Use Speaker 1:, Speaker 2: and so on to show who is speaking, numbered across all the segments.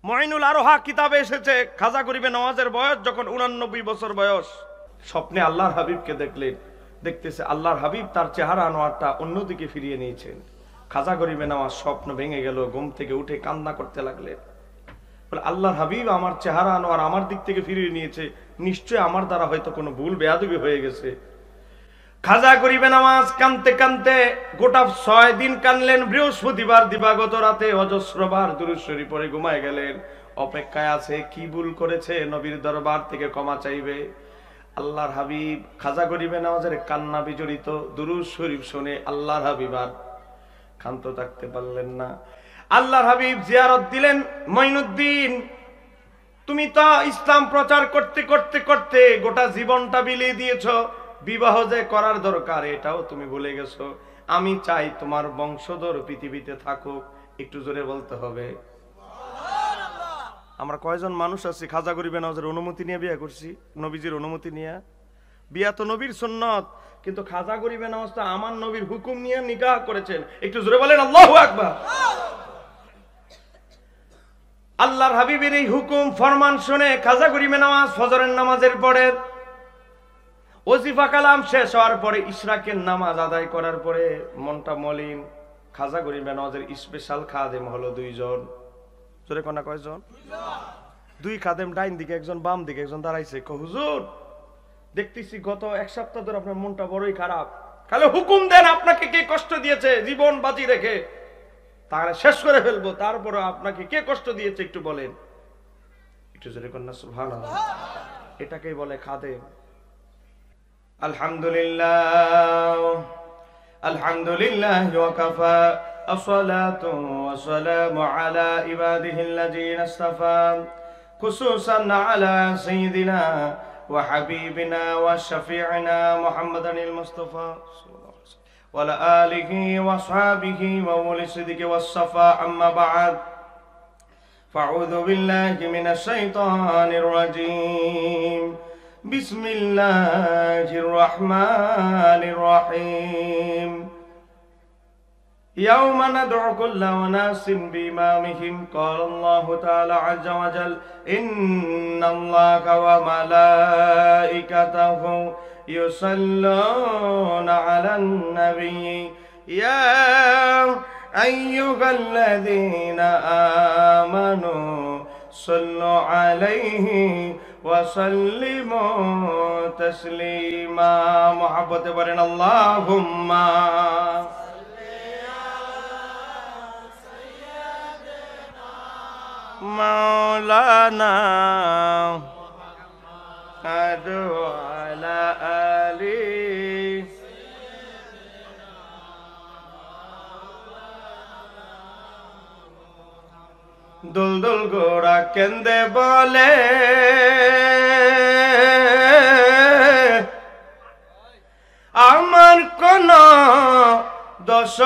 Speaker 1: মুঈনুল আরোহা কিতাবে এসেছে খাজা গরিবে নওয়াজের বয়স যখন 89 বছর বয়স, স্বপ্নে আল্লাহর হাবিবকে দেখলেন। দেখতেছে আল্লাহর হাবিব তার চেহারা আনোয়ারটা অন্যদিকে ফিরিয়ে নিয়েছেন। খাজা গরিবে নওয়াজ স্বপ্ন ভেঙে গেল, ঘুম থেকে উঠে কান্না করতে লাগলেন। বলে আল্লাহর হাবিব আমার চেহারা আনোয়ার আমার দিক থেকে ফিরিয়ে নিয়েছে, নিশ্চয় আমার দ্বারা হয়তো কোনো ভুল বেয়াদবি হয়ে গেছে। খাজা গরিবে নওয়াজ কানতে কানতে গোটা 6 দিন কানলেন। বৃহস্পতিবার দিবাগত রাতে অজস্রবার দুরূদ শরীফ পড়ে ঘুমায় গেলেন। অপেক্ষায় আছে কি ভুল করেছে, নবীর দরবার থেকে ক্ষমা চাইবে। আল্লাহর হাবিব খাজা গরিবে নওয়াজের কান্না বিজড়িত দুরূদ শরীফ শুনে আল্লাহর হাবিব আর ক্ষান্ত থাকতে পারলেন না। আল্লাহর হাবিব জিয়ারত দিলেন। মঈনুদ্দিন, তুমি তো ইসলাম প্রচার করতে করতে করতে গোটা জীবনটা বিলিয়ে দিয়েছো, বিবাহ যে করার দরকার এটাও তুমি ভুলে গেছো। আমি চাই তোমার বংশধর পৃথিবীতে থাকুক। একটু জোরে বলতে হবে। আমরা কয়জন মানুষ আছি খাজা গরিবে নওয়াজের অনুমতি নিয়ে বিয়ে করছি? নবীজির অনুমতি নিয়ে বিয়া তো নবীর সুন্নত, কিন্তু খাজা গরিবে নওয়াজ তো আমার নবীর হুকুম নিয়ে নিকাহ করেছেন। একটু জোরে বলেন আল্লাহু আকবার। আল্লাহর হাবিবের এই হুকুম ফরমান শুনে খাজা গরিবে নওয়াজ ফজরের নামাজের পরে ওজিফা কালাম শেষ হওয়ার পরে ইশরাকের নামাজ আদায় করার পরে মনটা মলিন। খাজা গরিবে নওয়াজের স্পেশাল খাদেম হলো 2 জন। জোরে কোনা কয়জন? 2 খাদেম, ডাইন দিকে একজন, বাম দিকে একজন দাঁড়াইছে। হুজুর, দেখতেছি গত 1 সপ্তাহ ধরে আপনার মনটা বড়ই খারাপ, তাহলে হুকুম দেন আপনাকে কে কষ্ট দিয়েছে, জীবন বাজি রেখে তাহলে শেষ করে ফেলবো, তারপরে আপনাকে কে কষ্ট দিয়েছে একটু বলেন। একটু জোরে কন্যা সুবহানাল্লাহ। এটাকেই বলে খাদেম। আলহামদুলিল্লাহ আলহামদুলিল্লাহ ওয়া কাফা আসসালাতু ওয়াসসালামু আলা ইবাদিহিল্লাযীনা ইসতাফা খুসুসান আলা সাইয়্যিদিনা ওয়া হাবিবিনা ওয়া শাফিঈনা মুহাম্মাদানিল মুস্তাফা সাল্লাল্লাহু আলাইহি ওয়া আলা আলিহি ওয়া আসহাবিহি ওয়া উলি সিদকি ওয়াস সাফা আম্মা বা'দ ফাউযু বিল্লাহি মিনাশ শাইতানির রাজীম বিসমিল্লাহির রহমানির রহিম يوم ندعو كل أناس بإمامهم قال الله تعالى عز وجل إن الله وملائكته يصلون على النبي يا أيها الذين آمنوا صلوا عليه وسلموا تسليما محبة برنا اللهم مولانا محمد وعلى آله দুলদুল গোড়া কেন্দে বলে আমার কোন দোষ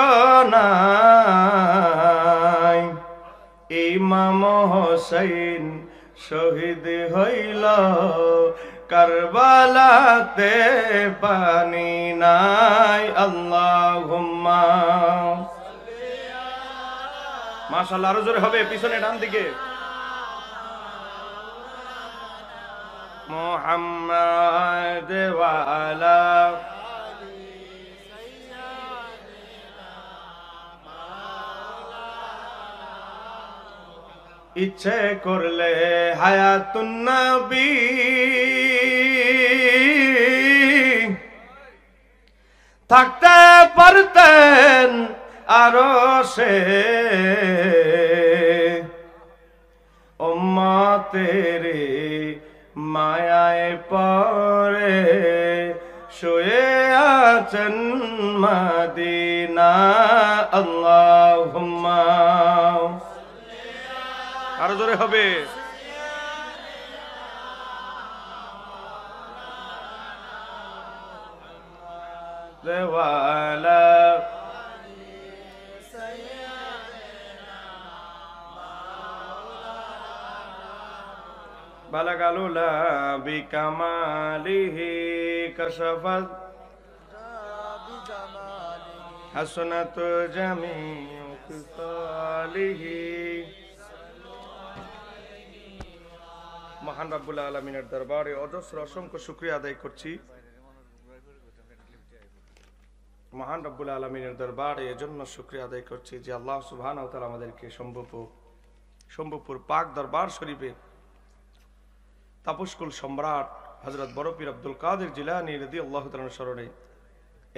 Speaker 1: নাই, ইমাম হোসেন শহীদ হইল কারবালাতে পানি নাই। আল্লাহুম্মা মাশাআল্লাহ, আরো জোরে হবে, পিছনে ডান দিকে মুহাম্মাদ ওয়া আলা ইচ্ছে করলে হায়াতুন নবী থাকতে পারতেন আরশে, উম্মতের মায়ায় পড়ে শুয়ে আছেন মদিনা। আল্লাহুম্মা আরো জোরে হবে দেওয়ালা বালাগালুলা বিকামালিহি কাশাফাত হাসনাতু জামিউ খিসালিহি মহান রাব্বুল আলামিনের দরবারে অজস্র অসংখ্য শুকরিয়া আদায় করছি। মহান রাব্বুল আলামিনের দরবারে এজন্য শুকরিয়া আদায় করছি যে আল্লাহ সুবহানাহু ওয়া তাআলা আমাদেরকে সম্ভবপুর পাক দরবার শরীফে তাপসকুল সম্রাট হযরত বড় পীর আব্দুল কাদের জিলানী রাদিয়াল্লাহু তাআলার স্মরণে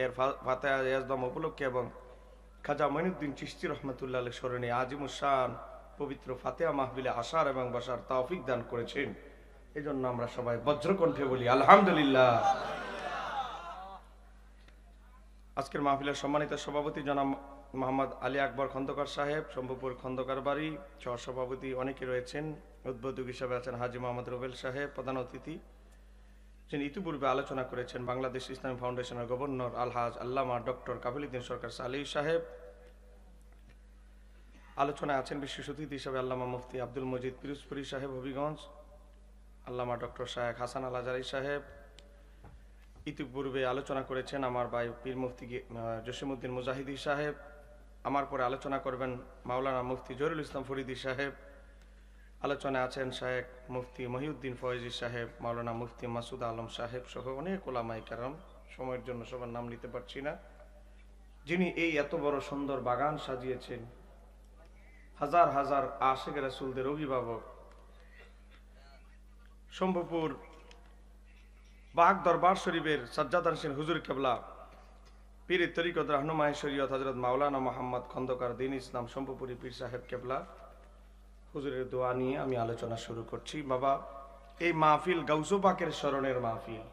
Speaker 1: এর ফাতিহা ইয়াজদাম উপলক্ষে এবং খাজা মঈনুদ্দিন চিশতি রহমাতুল্লাহ আলাইহির স্মরণে আজিমুস শান পবিত্র ফাতিহা মাহফিলে আসার এবং বসার তৌফিক দান করেছেন। এজন্য আমরা সবাই বজ্রকণ্ঠে বলি আলহামদুলিল্লাহ। আজকের মাহফিলের সম্মানিত সভাপতি জনাব মোহাম্মদ আলী আকবর খন্দকার সাহেব, সম্ভবপুর খন্দকার বাড়ি, সহ সভাপতি অনেকে রয়েছেন। উদ্বোধক হিসেবে আছেন হাজী মোহাম্মদ রুবেল সাহেব, প্রধান অতিথি যিনি ইতিপূর্বে আলোচনা করেছেন বাংলাদেশ ইসলামী ফাউন্ডেশনের গভর্নর আলহাজ আল্লামা ডক্টর কাবিলউদ্দিন সরকার সালেহী সাহেব। আলোচনায় আছেন বিশেষ অতিথি হিসেবে আল্লামা মুফতি আব্দুল মজিদ পিরোজপুরি সাহেব হবিগঞ্জ, আল্লামা ডক্টর শায়েখ হাসান আল আজারি সাহেব। ইতিপূর্বে আলোচনা করেছেন আমার ভাই পীর মুফতি জসিমউদ্দিন মুজাহিদি সাহেব। আমার পরে আলোচনা করবেন মাওলানা মুফতি জহিরুল ইসলাম ফরিদি সাহেব। আলোচনায় আছেন শায়েখ মুফতি মহিউদ্দিন ফয়েজি সাহেব, মাওলানা মুফতি মাসুদ আলম সাহেব সহ অনেক ওলামায়ে কেরাম। সময়ের জন্য সবার নাম নিতে পারছি না। যিনি এই এত বড় সুন্দর বাগান সাজিয়েছেন, হাজার হাজার আশিক রাসূলদের অভিভাবক, সম্ভবপুর বাগ দরবার শরীফের সাজ্জাদান হোসেন হুজুর কেবলা, পীর তরিকত রাহনুমায়ে শরীয়ত হযরত মাওলানা মুহাম্মদ খন্দকার দ্বীন ইসলাম সম্ভবপুরী পীর সাহেব কেবলা হুজুরের দোয়া নিয়ে আমি আলোচনা শুরু করছি। বাবা, এই মাহফিল গাউসু পাকের স্মরণের মাহফিল,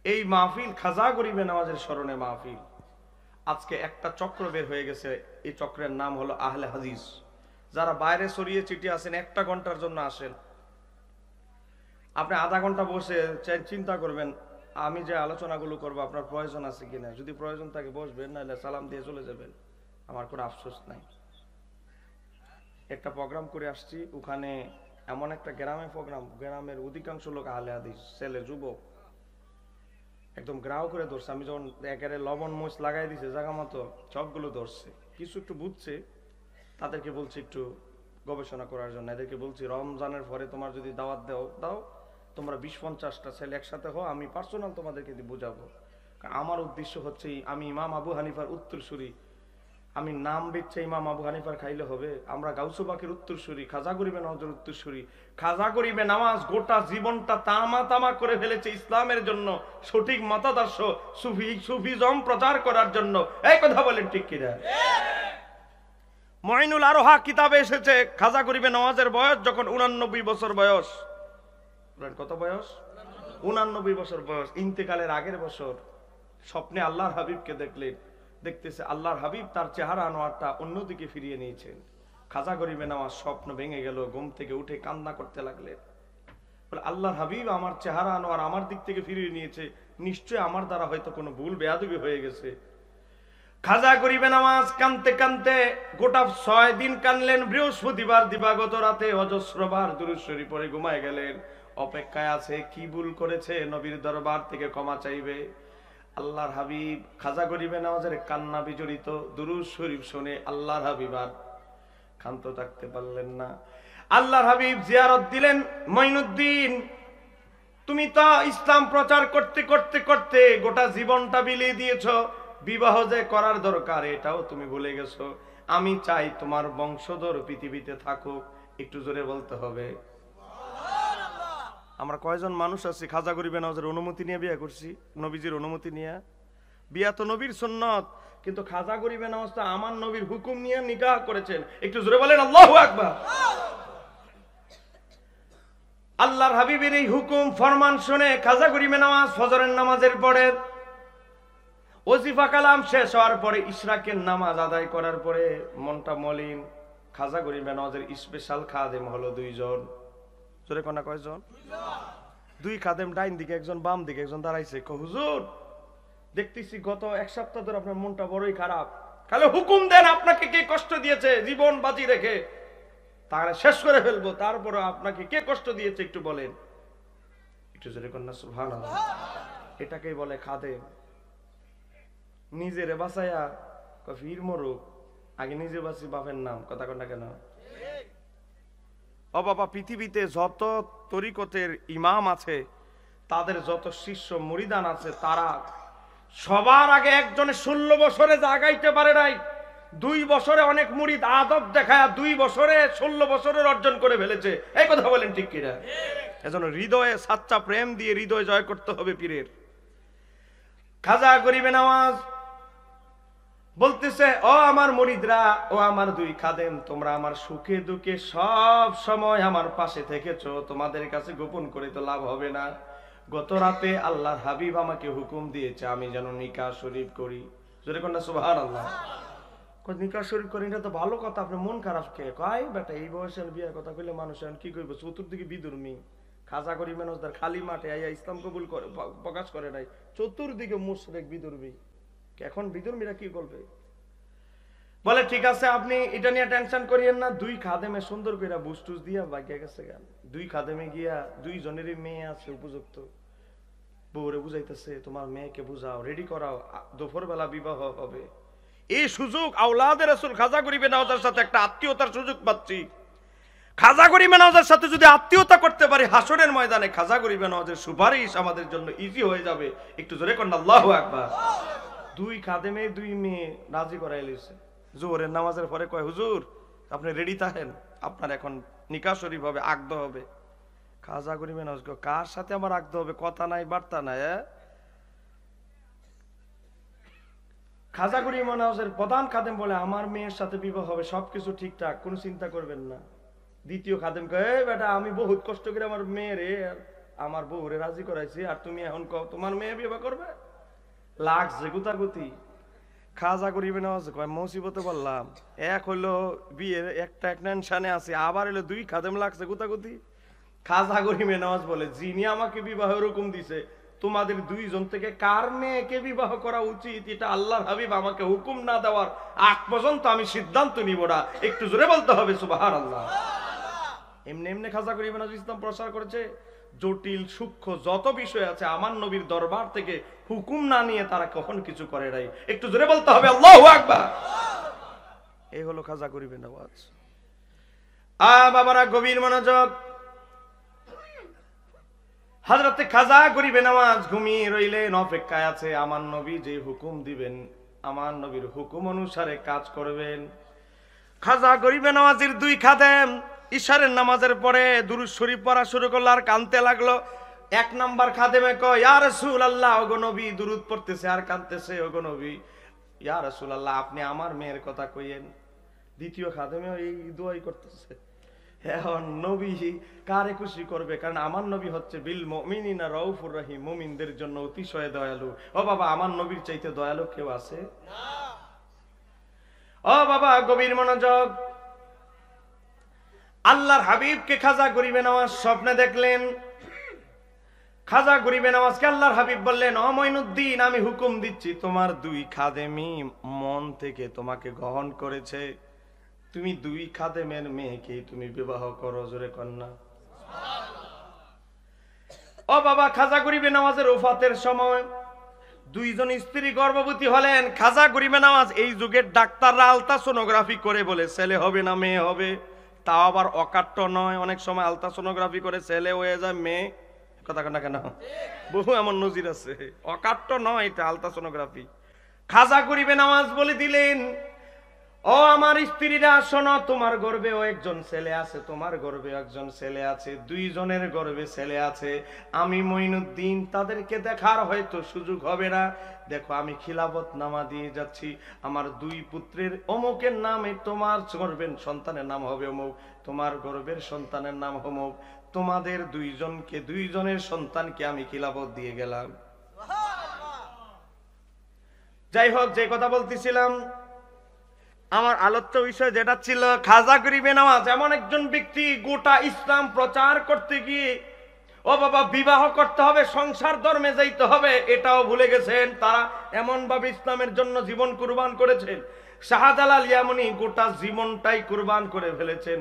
Speaker 1: এই মাহফিল খাজা গরিবে নওয়াজের স্মরণে মাহফিল। আজকে একটা চক্র বের হয়ে গেছে, এই চক্রের নাম হলো আহলে হাদিস। যারা বাইরে ছড়িয়ে ছিটিয়ে আছেন, একটা ঘন্টার জন্য আসেন, আপনি আধা ঘন্টা বসে চিন্তা করবেন আমি যে আলোচনাগুলো করবো আপনার প্রয়োজন আছে কিনা। যদি প্রয়োজন থাকে বসবেন, নাহলে সালাম দিয়ে চলে যাবেন, আমার কোনো আফসোস নাই। একটা প্রোগ্রাম করে আসছি, ওখানে এমন একটা গ্রামে প্রোগ্রাম, গ্রামের অধিকাংশ লোক আহলে হাদিস, ছেলে যুবক, একদম গ্রাহ করে ধরছে। আমি যখন একেবারে লবণ মরিচ লাগাই দিছে জায়গা মতো, সবগুলো ধরছে। কিছু একটু বুঝছে, তাদেরকে বলছি একটু গবেষণা করার জন্য। এদেরকে বলছি রমজানের পরে তোমার যদি দাওয়াত দাও, তোমরা 20-50টা ছেলে একসাথে হও, আমি পার্সোনাল তোমাদেরকে বুঝাবো। আমার উদ্দেশ্য হচ্ছে আমি ইমাম আবু হানিফার উত্তরসূরি। আমি নাম বেচছে ইমাম আবু হানিফার খাইলে হবে? আমরা গাউসু পাকের উত্তরসূরি, খাজা গরিবে নওয়াজের উত্তরসূরি। খাজা গরিবে নওয়াজ গোটা জীবনটা তামা করে ফেলেছে ইসলামের জন্য, সঠিক মতাদর্শ সুফিজম প্রচার করার জন্য। এই কথা বলেন ঠিক কিনা? মঈনুল আরোহা কিতাবে এসেছে খাজা গরিবে নওয়াজের বয়স যখন 89 বছর বয়স। কত বয়স? 89 বছর বয়স। ইন্তেকালের আগের বছর স্বপ্নে আল্লাহর হাবিবকে দেখলেন। দেখতেছে আল্লাহর হাবিব তার চেহারা আনোয়ারটা অন্যদিকে ফিরিয়ে নিয়েছেন। খাজা গরিবে নওয়াজ স্বপ্ন ভেঙে গেল, ঘুম থেকে উঠে কান্না করতে লাগলেন। বলে আল্লাহর হাবিব আমার চেহারা আনোয়ার আমার দিক থেকে ফিরিয়ে নিয়েছে, নিশ্চয় আমার দ্বারা হয়তো কোনো ভুল বেয়াদবি হয়ে গেছে। খাজা গরিবে নওয়াজ কানতে কানতে গোটা 6 দিন কানলেন। বৃহস্পতিবার দিবাগত রাতে অজস্রবার দুরূদ শরীফ পড়ে ঘুমায় গেলেন। অপেক্ষায় আছে কি ভুল করেছে, নবীর দরবার থেকে ক্ষমা চাইবে। আল্লাহর হাবিব খাজা গরিবে নওয়াজের কান্না বিজড়িত দুরূদ শরীফ শুনে আল্লাহর হাবিব আর ক্ষান্ত থাকতে পারলেন না। আল্লাহর হাবিব জিয়ারত দিলেন। মঈনুদ্দিন, তুমি তো ইসলাম প্রচার করতে করতে করতে গোটা জীবনটা বিলিয়ে দিয়েছো, বিবাহ যে করার দরকার এটাও তুমি ভুলে গেছো। আমি চাই তোমার বংশধর পৃথিবীতে থাকুক। একটু জোরে বলতে হবে। আমরা কয়জন মানুষ আছি খাজা গরিবে নওয়াজের অনুমতি নিয়ে বিয়ে করছি? নবীজির অনুমতি নিয়ে বিয়া তো নবীর সুন্নত, কিন্তু খাজা গরিবে নওয়াজ তো আমার নবীর হুকুম নিয়ে নিকাহ করেছেন। একটু জোরে বলেন আল্লাহু আকবার। আল্লাহর হাবিবের এই হুকুম ফরমান শুনে খাজা গরিবে নওয়াজ ফজরের নামাজের পরে, ওজিফা কালাম শেষ হওয়ার পরে, ইশরাকের নামাজ আদায় করার পরে মনটা মলিন। খাজা গরিবে নওয়াজের স্পেশাল খাদেম হলো 2 জন। জোরে কোনা কয়জন? 2 খাদেম, ডাইন দিকে একজন, বাম দিকে একজন দাঁড়াইছে। হুজুর, দেখতেছি গত 1 সপ্তাহ ধরে আপনার মনটা বড়ই খারাপ, খালি হুকুম দেন আপনাকে কে কষ্ট দিয়েছে, জীবন বাজি রেখে তারা শেষ করে ফেলবো, তারপরে আপনাকে কে কষ্ট দিয়েছে একটু বলেন। একটু জোরে কন্যা সুবহানাল্লাহ। এটাকেই বলে খাদেম। নিজেরে বাঁচাইয়া ফির মরুক, আগে নিজে বাঁচি বাপের নাম। কথা কন্যা কেন? ও বাবা, পৃথিবীতে যত তরিকতের ইমাম আছে, তাদের যত শিষ্য মুরিদান আছে, তারা সবার আগে একজনে 16 বছরে জাগাইতে পারে নাই, 2 বছরে অনেক মুরিদ আদব দেখায় 2 বছরে 16 বছরের অর্জন করে ফেলেছে। এই কথা বলেন ঠিক কিনা? এজন্য হৃদয়ে সাচ্চা প্রেম দিয়ে হৃদয় জয় করতে হবে পীরের। খাজা গরিবে নওয়াজ বলতেছে, ও আমার মুরিদরা, ও আমার 2 খাদেম, তোমরা আমার সুখে দুঃখে সব সময় আমার পাশে থেকেছো, তোমাদের কাছে গোপন করে তো লাভ হবে না। গত রাতে আল্লাহর হাবিব আমাকে হুকুম দিয়েছে আমি যেন নিকাহ শরীফ করি। জোরে কোন সুবহানাল্লাহ। নিকাহ শরীফ করি না তো ভালো কথা, আপনি মন খারাপ কে? কয় বেটা এই বয়সে বিয়ের কথা কইলে মানুষ এখন কি করবে? চতুর্দিকে বিদুর্মী। খাজা গরিব মানুষদের খালি মাঠে আইয়া ইসলাম কবুল করে প্রকাশ করে নাই, চতুর্দিকে মুশরিক বিদুর্মী। এখন বিদুর্মীরা কি করবে? বলে ঠিক আছে, আপনি এটা নিয়ে টেনশন করিয়েন না। 2 খাদেমে সুন্দর করে বুস্টুস দিয়া বাগিয়া গেছে গান। 2 খাদেমে গিয়া 2 জনেরই মেয়ে আছে উপযুক্ত, বউরে বুঝাইতেছে তোমার মেয়েকে বুঝাও, রেডি করাও, দুপুর বেলা বিবাহ হবে। এই সুযোগ আওলাদে রাসূল খাজা গরিবে নওয়াজের সাথে একটা আত্মীয়তার সুযোগ পাচ্ছি। খাজা গরিবে নওয়াজের সাথে যদি আত্মীয়তা করতে পারি, হাসরের ময়দানে খাজা গরিবে নওয়াজের সুপারিশ আমাদের জন্য ইজি হয়ে যাবে। একটু জোরে করেন আল্লাহু আকবার। 2 খাদেমে 2 মেয়ে রাজি করাই লইছে। জোহরের নামাজের পরে কয়, হুজুর আপনি রেডি থাকেন, আপনার এখন নিকাহ শরীফ হবে, আকদ হবে। খাজা গরিবে নওয়াজ কয়, কার সাথে আমার আকদ হবে? কথা নাই বার্তা নাই। খাজা গরিবে নওয়াজের প্রধান খাদেম বলে, আমার মেয়ের সাথে বিবাহ হবে, সবকিছু ঠিকঠাক, কোনো চিন্তা করবেন না। দ্বিতীয় খাদেম কয়, এই বেটা আমি বহুত কষ্ট করে আমার মেয়েরে আর আমার বউরে রাজি করাইছি, আর তুমি এখন কও তোমার মেয়ে বিবাহ করবে? লাগছে গুতাগুতি। খাজা গরিবে নওয়াজ কয়, মুসিবতে বললাম, এক হইলো বিয়ের একটা টেনশনে আছে, আবার হইলো 2 খাদেম লাগছে গুতাগুতি। খাজা গরিবে নওয়াজ বলে, যিনি আমাকে বিবাহ এরকম দিছে, তোমাদের 2 জন থেকে কার মেয়েকে বিবাহ করা উচিত এটা আল্লাহর হাবিব আমাকে হুকুম না দেওয়ার আগ পর্যন্ত আমি সিদ্ধান্ত নিব না। একটু জোরে বলতে হবে সুবহানাল্লাহ। এমনি এমনি খাজা গরিবে নওয়াজ ইসলাম প্রচার করেছে। জটিল সূক্ষ্ম যত বিষয় আছে আমার নবীর দরবার থেকে হুকুম না নিয়ে তারা কখন কিছু করে নাই। একটু জোরে বলতে হবে আল্লাহু আকবার। এই হলো খাজা গরিবে নওয়াজ। বাবারা গভীর মনোযোগ। হযরত খাজা গরিবে নওয়াজ ঘুমিয়ে রইলেন, অপেক্ষায় আছে আমার নবী যে হুকুম দিবেন, আমার নবীর হুকুম অনুসারে কাজ করবেন। খাজা গরিবে নওয়াজের 2 খাদেম ইশারের নামাজের পরে দুরূদ শরীফ পড়া শুরু করলো আর কাঁদতে লাগলো। 1 নাম্বার খাদেমে কয়, ইয়া রাসূলুল্লাহ, ওগো নবী দুরূদ পড়তেছে আর কাঁদতেছে, ওগো নবী ইয়া রাসূলুল্লাহ আপনি আমার মেয়ের কথা কইয়েন। দ্বিতীয় খাদেমে এই দোয়াই করতেছে। এখন নবী কারে খুশি করবে? কারণ আমার নবী হচ্ছে বিল মুমিনিনা রাউফুর রহিম, মুমিনদের জন্য অতিশয় দয়ালু। ও বাবা, আমার নবীর চাইতে দয়ালু কেউ আছে না। ও বাবা গভীর মনোযোগ। আল্লাহর হাবিবকে খাজা গরিবে নওয়াজ স্বপ্নে দেখলেন। খাজা গরিবে নওয়াজকে আল্লাহর হাবিব বললেন, ও মঈনুদ্দিন, আমি হুকুম দিচ্ছি, তোমার 2 খাদেমই মন থেকে তোমাকে গ্রহণ করেছে, তুমি 2 খাদেমের মেয়েকে তুমি বিবাহ করো। জোরে কন্যা ও বাবা। খাজা গরিবে নওয়াজের ওফাতের সময় 2 জন স্ত্রী গর্ভবতী হলেন। খাজা গরিবে নওয়াজ এই যুগের ডাক্তাররা আলট্রাসোনোগ্রাফি করে বলে ছেলে হবে না মেয়ে হবে, তাও আবার অকাট্য নয়। অনেক সময় আলট্রাসোনোগ্রাফি করে ছেলে হয়ে যায় মেয়ে। কথা না কেন, বহু এমন নজির আছে। অকাট্য নয়, এটা আলট্রাসোনোগ্রাফি। খাজা গরিবে নওয়াজ বলে দিলেন, ও আমার স্ত্রীরা শোনো, তোমার গর্ভেও একজন ছেলে আছে, তোমার গর্ভে একজন ছেলে আছে, 2 জনের গর্ভে ছেলে আছে। আমি মঈনুদ্দিন তাদেরকে দেখার হয়তো সুযোগ হবে না। দেখো আমি খিলাফত নামা দিয়ে যাচ্ছি, আমার 2 পুত্রের অমুকের নামে তোমার গর্ভের সন্তানের নাম হবে অমুক, তোমার গর্ভের সন্তানের নাম অমুক। তোমাদের 2 জনকে 2 জনের সন্তানকে আমি খিলাফত দিয়ে গেলাম। যাই হোক, যে কথা বলতেছিলাম, আমার আলোচ্য বিষয় যেটা ছিল, খাজা গরিবে নওয়াজ এমন একজন ব্যক্তি গোটা ইসলাম প্রচার করতে গিয়ে ও বাবা বিবাহ করতে হবে, সংসার ধর্মে যাইতে হবে, এটাও ভুলে গেছেন। তারা এমন ভাবে ইসলামের জন্য জীবন কুরবান করেছেন। শাহজালাল ইয়ামানি গোটা জীবনটাই কুরবান করে ফেলেছেন,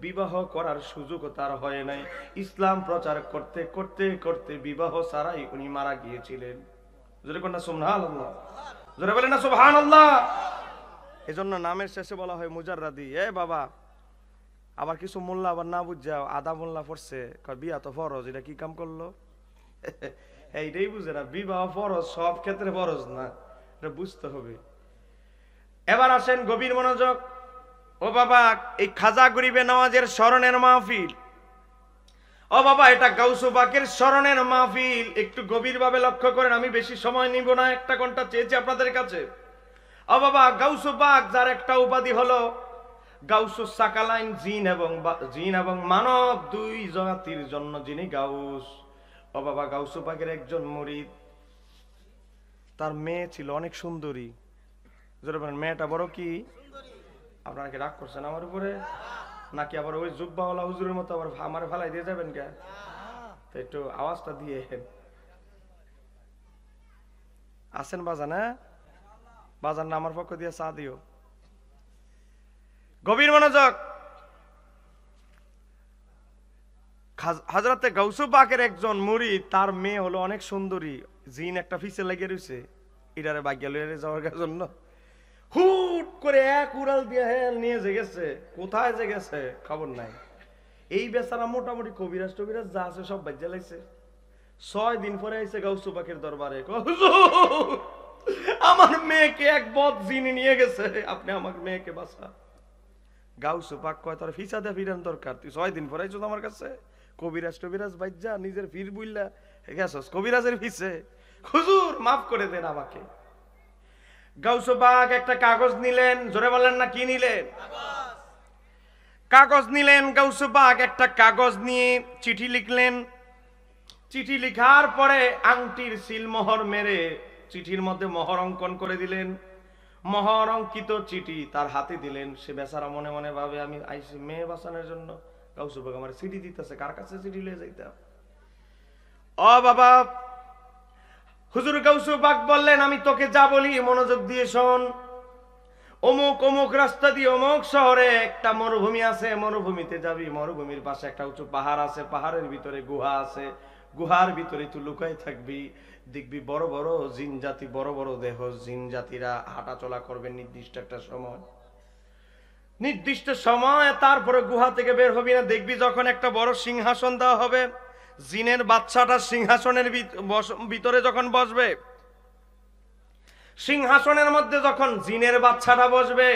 Speaker 1: বিবাহ করার সুযোগও তার হয় নাই। ইসলাম প্রচার করতে করতে করতে বিবাহ ছাড়াই উনি মারা গিয়েছিলেন। জোরে কোন না সুবহানাল্লাহ, জোরে বলেন না সুবহানাল্লাহ। এজন্য নামের শেষে বলা হয় মুজাররাদি। এ বাবা, আবার কিছু মোল্লা আবার না বুঝা আধা মোল্লা পড়ছে, বিয়া তো ফরজ, এটা কি কাম করলো? এইটাই বুঝে না, বিবাহ ফরজ, সব ক্ষেত্রে ফরজ না, এটা বুঝতে হবে। এবার আসেন গভীর মনোযোগ। ও বাবা, এই খাজা গরিবে নওয়াজের স্মরণের মাহফিল, ও বাবা এটা গাউসু পাকের স্মরণের মাহফিল। একটু গভীর ভাবে লক্ষ্য করেন, আমি বেশি সময় নিব না, 1 ঘন্টা চেয়েছি আপনাদের কাছে। ও বাবা, গাউসু পাক যার একটা উপাধি হলো গাউসু সাকালাইন, জিন এবং মানব দুই জাতির জন্য যিনি গাউস। ও বাবা, গাউসু পাকের একজন মুরিদ, তার মেয়ে ছিল অনেক সুন্দরী। জোরে বলেন, মেয়েটা বড় কি? আপনারা কি রাগ করছেন আমার উপরে? নাকি আবার ওই জুব্বাওয়ালা হুজুরের মতো আবার আমার ফালাই দিয়ে যাবেন কে? তো একটু আওয়াজটা দিয়ে আসেন বাজান, হ্যাঁ বাজান না, আমার পক্ষ দিয়ে চা দিও। গভীর মনোযোগ। হযরতে গাউসু পাকের একজন মুরিদ, তার মেয়ে হলো অনেক সুন্দরী। জিন একটা ফিসে লেগে রয়েছে ইডারে ভাগ্য লইয়া যাওয়ার জন্য। হুট করে এক উড়াল দিয়ে নিয়ে গেছে। কোথায় যে গেছে খবর নাই। এই বেচারা মোটামুটি কবিরাজ টবিরাজ যা আছে সব বাজ্যা লাগছে। 6 দিন পরে আইছে গাউসু পাকের দরবারে, আমার মেয়েকে এক বদ জিনি নিয়ে গেছে, আপনি আমার মেয়েকে বাঁচা। গাউসু পাক কয়, তোর ফিসা দে ফিরান দরকার, তুই 6 দিন পরে আইছো আমার কাছে? কবিরাজ টবিরাজ বাজ্যা নিজের ফির বুইলা গেছস কবিরাজের ফিসে, হুজুর মাফ করে দেন আমাকে। গাউসু পাক একটা কাগজ নিলেন, জোরে বলেন না কি নিলেন? কাগজ নিলেন। গাউসু পাক একটা কাগজ নিয়ে চিঠি লিখলেন। চিঠি লিখার পরে আংটির সিল মোহর মেরে চিঠির মধ্যে মোহর অঙ্কন করে দিলেন। মোহর অঙ্কিত চিঠি তার হাতে দিলেন। সে বেচারা মনে মনে ভাবে, আমি আইছি মেয়ে বাঁচানোর জন্য, গাউসু পাক আমার চিঠি দিতেছে, কার কাছে চিঠি লয়ে যাইতাম? ও বাবা, হুজুর গাউসু পাক বললেন, আমি তোকে যা বলি মনোযোগ দিয়ে শোন। অমুক অমুক রাস্তা দিয়ে অমুক শহরে একটা মরুভূমি আছে, মরুভূমিতে যাবি। মরুভূমির পাশে একটা উঁচু পাহাড় আছে, পাহাড়ের ভিতরে গুহা আছে, গুহার ভিতরে তুই লুকাই থাকবি। দেখবি বড় বড় জিন জাতি, বড় বড় দেহ জিন জাতিরা হাঁটা চলা করবে নির্দিষ্ট একটা সময়, নির্দিষ্ট সময়। তারপরে গুহা থেকে বের হবি না, দেখবি যখন একটা বড় সিংহাসন দেওয়া হবে, জিনের বাচ্চাটা সিংহাসনের ভিতরে যখন বসবে, সিংহাসনের মধ্যে যখন জিনের বাচ্চাটা বসবে,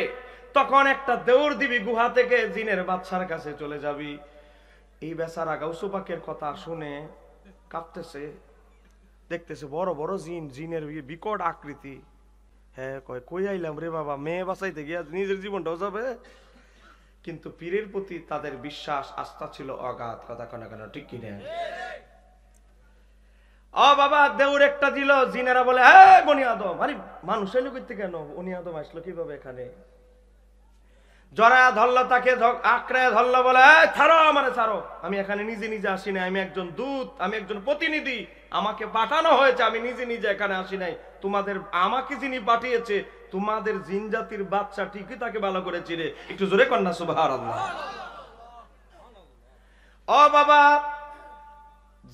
Speaker 1: তখন একটা দৌড় দিবি, গুহা থেকে জিনের বাচ্চার কাছে চলে যাবি। এই বেচারা গাউসু পাকের কথা শুনে কাঁপতেছে, দেখতেছে বড় বড় জিন, জিনের বিকট আকৃতি। হ্যাঁ কয়, কই আইলাম রে বাবা, মেয়ে বাঁচাইতে গিয়া নিজের জীবনটাও যাবে। কিন্তু পীরের প্রতি তাদের বিশ্বাস আস্থা ছিল অগাধ। কথা কেন কেন ঠিক কিনা? ও বাবা, দেউর একটা দিল। জিনেরা বলে, হ্যাঁ বনি আদম, আরে মানুষ এলো করতে কেন? বনি আদম আসলো কিভাবে এখানে? জড়ায়া ধরলো তাকে, আঁকড়ায় ধরলো, বলে ছাড়ো আমারে ছাড়ো, আমি এখানে নিজে নিজে আসি নাই, আমি একজন দূত, আমি একজন প্রতিনিধি, আমাকে পাঠানো হয়েছে, আমি নিজে নিজে এখানে আসি নাই। তোমাদের আমাকে যিনি পাঠিয়েছে, তোমাদের জিন জাতির বাচ্চা ঠিকই তাকে ভালো করে চিনে। একটু জোরে কন্যা সুবহানাল্লাহ। ও বাবা,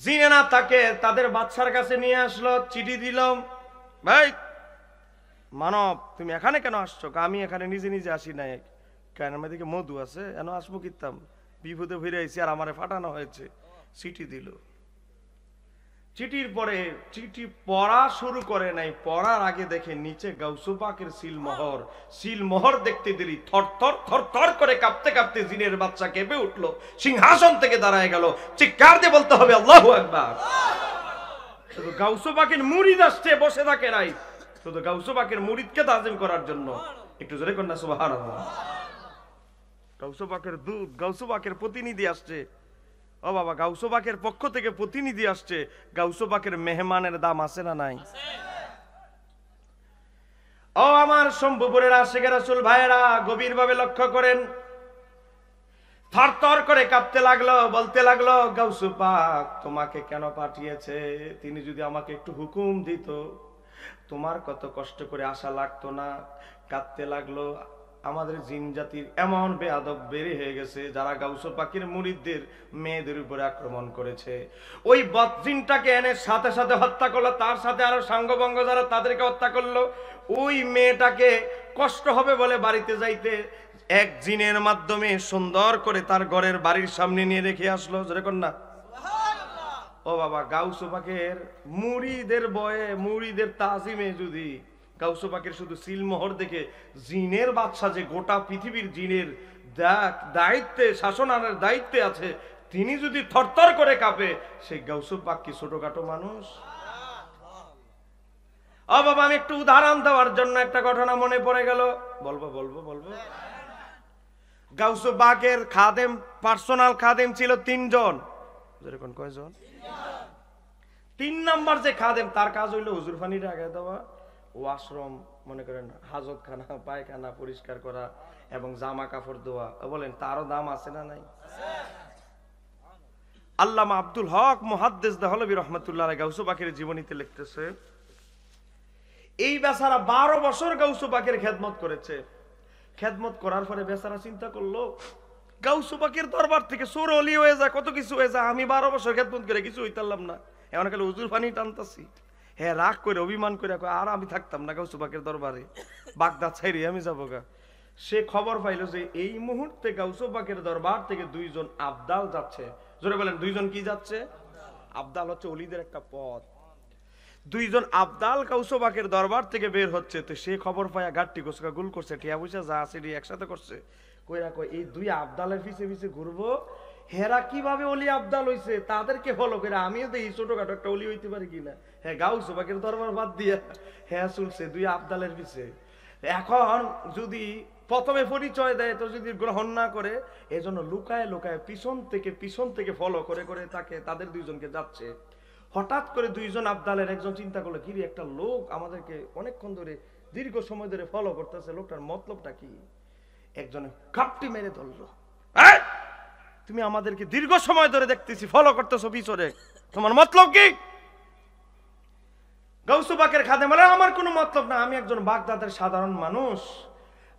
Speaker 1: জিনেরা তাকে তাদের বাচ্চার কাছে নিয়ে আসলো, চিঠি দিল, ভাই মানব তুমি এখানে কেন আসছো? আমি এখানে নিজে নিজে আসি নাই, কেন আমাদেরকে মধু আছে এন আসবো কিতাম, বিপদে ফিরে আইছি আর আমারে পাঠানো হয়েছে। চিঠি দিল। চিঠির পরে চিঠি পড়া শুরু করে নাই, পড়ার আগে দেখে নিচে গাউসু পাকের সিলমোহর। সিলমোহর দেখতে দেরি থর থর থর থর করে কাঁপতে কাঁপতে জিনের বাচ্চা কেঁপে উঠলো, সিংহাসন থেকে দাঁড়ায় গেল। চিৎকার দিয়ে বলতে হবে আল্লাহু আকবার। শুধু গাউসু পাকের মুরিদ আসছে, বসে থাকে নাই, শুধু গাউসু পাকের মুরিদকে তাজিম করার জন্য। একটু জোরে কন্যা সুবহানাল্লাহ। গাউসু পাকের দূত, গাউসু পাকের প্রতিনিধি আসছে। ও বাবা, গাউসু পাকের পক্ষ থেকে প্রতিনিধি আসছে। গাউসু পাকের মেহমানের দাম আছে না নাই? ও আমার শম্ভুপুরের আশিকের রাসূল ভাইয়েরা, গভীর ভাবে লক্ষ্য করেন। থরথর করে কাঁপতে লাগলো, বলতে লাগলো, গাউসু পাক তোমাকে কেন পাঠিয়েছে? তিনি যদি আমাকে একটু হুকুম দিত, তোমার কত কষ্ট করে আসা লাগতো না। কাঁদতে লাগলো। আমাদের জিন জাতির এমন বেয়াদব বেড়ে হয়ে গেছে, যারা গাউসু পাকের মুরিদদের মেয়েদের উপরে আক্রমণ করেছে। ওই বদজিনটাকে এনে সাথে সাথে হত্যা করলো, তার সাথে আরো সাঙ্গবঙ্গ যারা তাদেরকে হত্যা করলো। ওই মেয়েটাকে কষ্ট হবে বলে বাড়িতে যাইতে এক জিনের মাধ্যমে সুন্দর করে তার ঘরের বাড়ির সামনে নিয়ে রেখে আসলো, যেরকম না ও বাবা, গাউসু পাকের মুরিদের বয়ে, মুরিদের তাজিমে যদি গাউসু পাকের শুধু সিলমোহর দেখে জিনের বাদশা যে গোটা পৃথিবীর জিনের দায়িত্বে, শাসনের দায়িত্বে আছে, তিনি যদি থরথর করে কাঁপে, সেই গাউসু পাক কি ছোটখাটো মানুষ? ও বাবা, আমি একটু উদাহরণ দেওয়ার জন্য একটা ঘটনা মনে পড়ে গেল, বলবো বলবো বলবো। গাউসু পাকের খাদেম, পার্সোনাল খাদেম ছিল 3 জন। যেরকম কয়জন? 3 নাম্বার যে খাদেম, তার কাজ হইলো হুজুর পানিটা আগে দেওয়া, ওয়াশরুম মনে করেন হাজতখানা, পায়খানা পরিষ্কার করা এবং জামা কাপড় ধোয়া। বলেন তারও দাম আছে না নাই? আল্লামা আব্দুল হক মুহাদ্দিস দেহলভী রাহমাতুল্লাহ আলাইহি গাউসু পাকের জীবনীতে লিখতেছে, এই বেচারা 12 বছর গাউসু পাকের খেদমত করেছে। খেদমত করার পরে বেচারা চিন্তা করলো, গাউসু পাকের দরবার থেকে সোর অলি হয়ে যায়, কত কিছু হয়ে যায়, আমি 12 বছর খেদমত করে কিছু হইতাম না, এমন খালি হুজুর পানি টানতাছি। হ্যাঁ, রাগ করে অভিমান করে আর আমি থাকতাম না গাউসু পাকের দরবারে, বাগদাদ ছাইরে আমি যাবো গা। সে খবর পাইলো যে এই মুহূর্তে গাউসু পাকের দরবার থেকে 2 জন আবদাল যাচ্ছে। জোরে বলেন, 2 জন কি যাচ্ছে? আবদাল হচ্ছে অলিদের একটা পদ। 2 জন আবদাল গাউসু পাকের দরবার থেকে বের হচ্ছে। তো সে খবর পায়া গাট্টি গোসকা গুল করছে, টিয়া পয়সা যা আছে একসাথে করছে, কইরা কই এই 2 আবদালের পিছে পিছে ঘুরবো, হেরা কিভাবে অলি আবদাল হইছে তাদেরকে ফলো করে আমিও দেখি ছোটখাটো একটা অলি হইতে পারি কিনা। হ্যাঁ, গাউসু পাকের দরবার বাদ দিয়া হ্যাঁ চলছে 2 আবদালের পিছে। এখন যদি প্রথমে পরিচয় দেয় তো যদি গ্রহণ না করে, এজন্য লুকায় লুকায় পিছন থেকে ফলো করে করে তাকে, তাদের 2 জনকে যাচ্ছে। হঠাৎ করে 2 জন আবদালের একজন চিন্তা করলো, কি রে, একটা লোক আমাদেরকে অনেকক্ষণ ধরে দীর্ঘ সময় ধরে ফলো করতেছে, লোকটার মতলবটা কি? একজনে কাপটি মেরে ধরলো, তুমি আমাদেরকে দীর্ঘ সময় ধরে দেখতেছি ফলো করতেছো পিছনে, তোমার মতলব কি? গাউসু পাকের খাদেম বলে, আমার কোনো মতলব না, আমি একজন বাগদাদের সাধারণ মানুষ,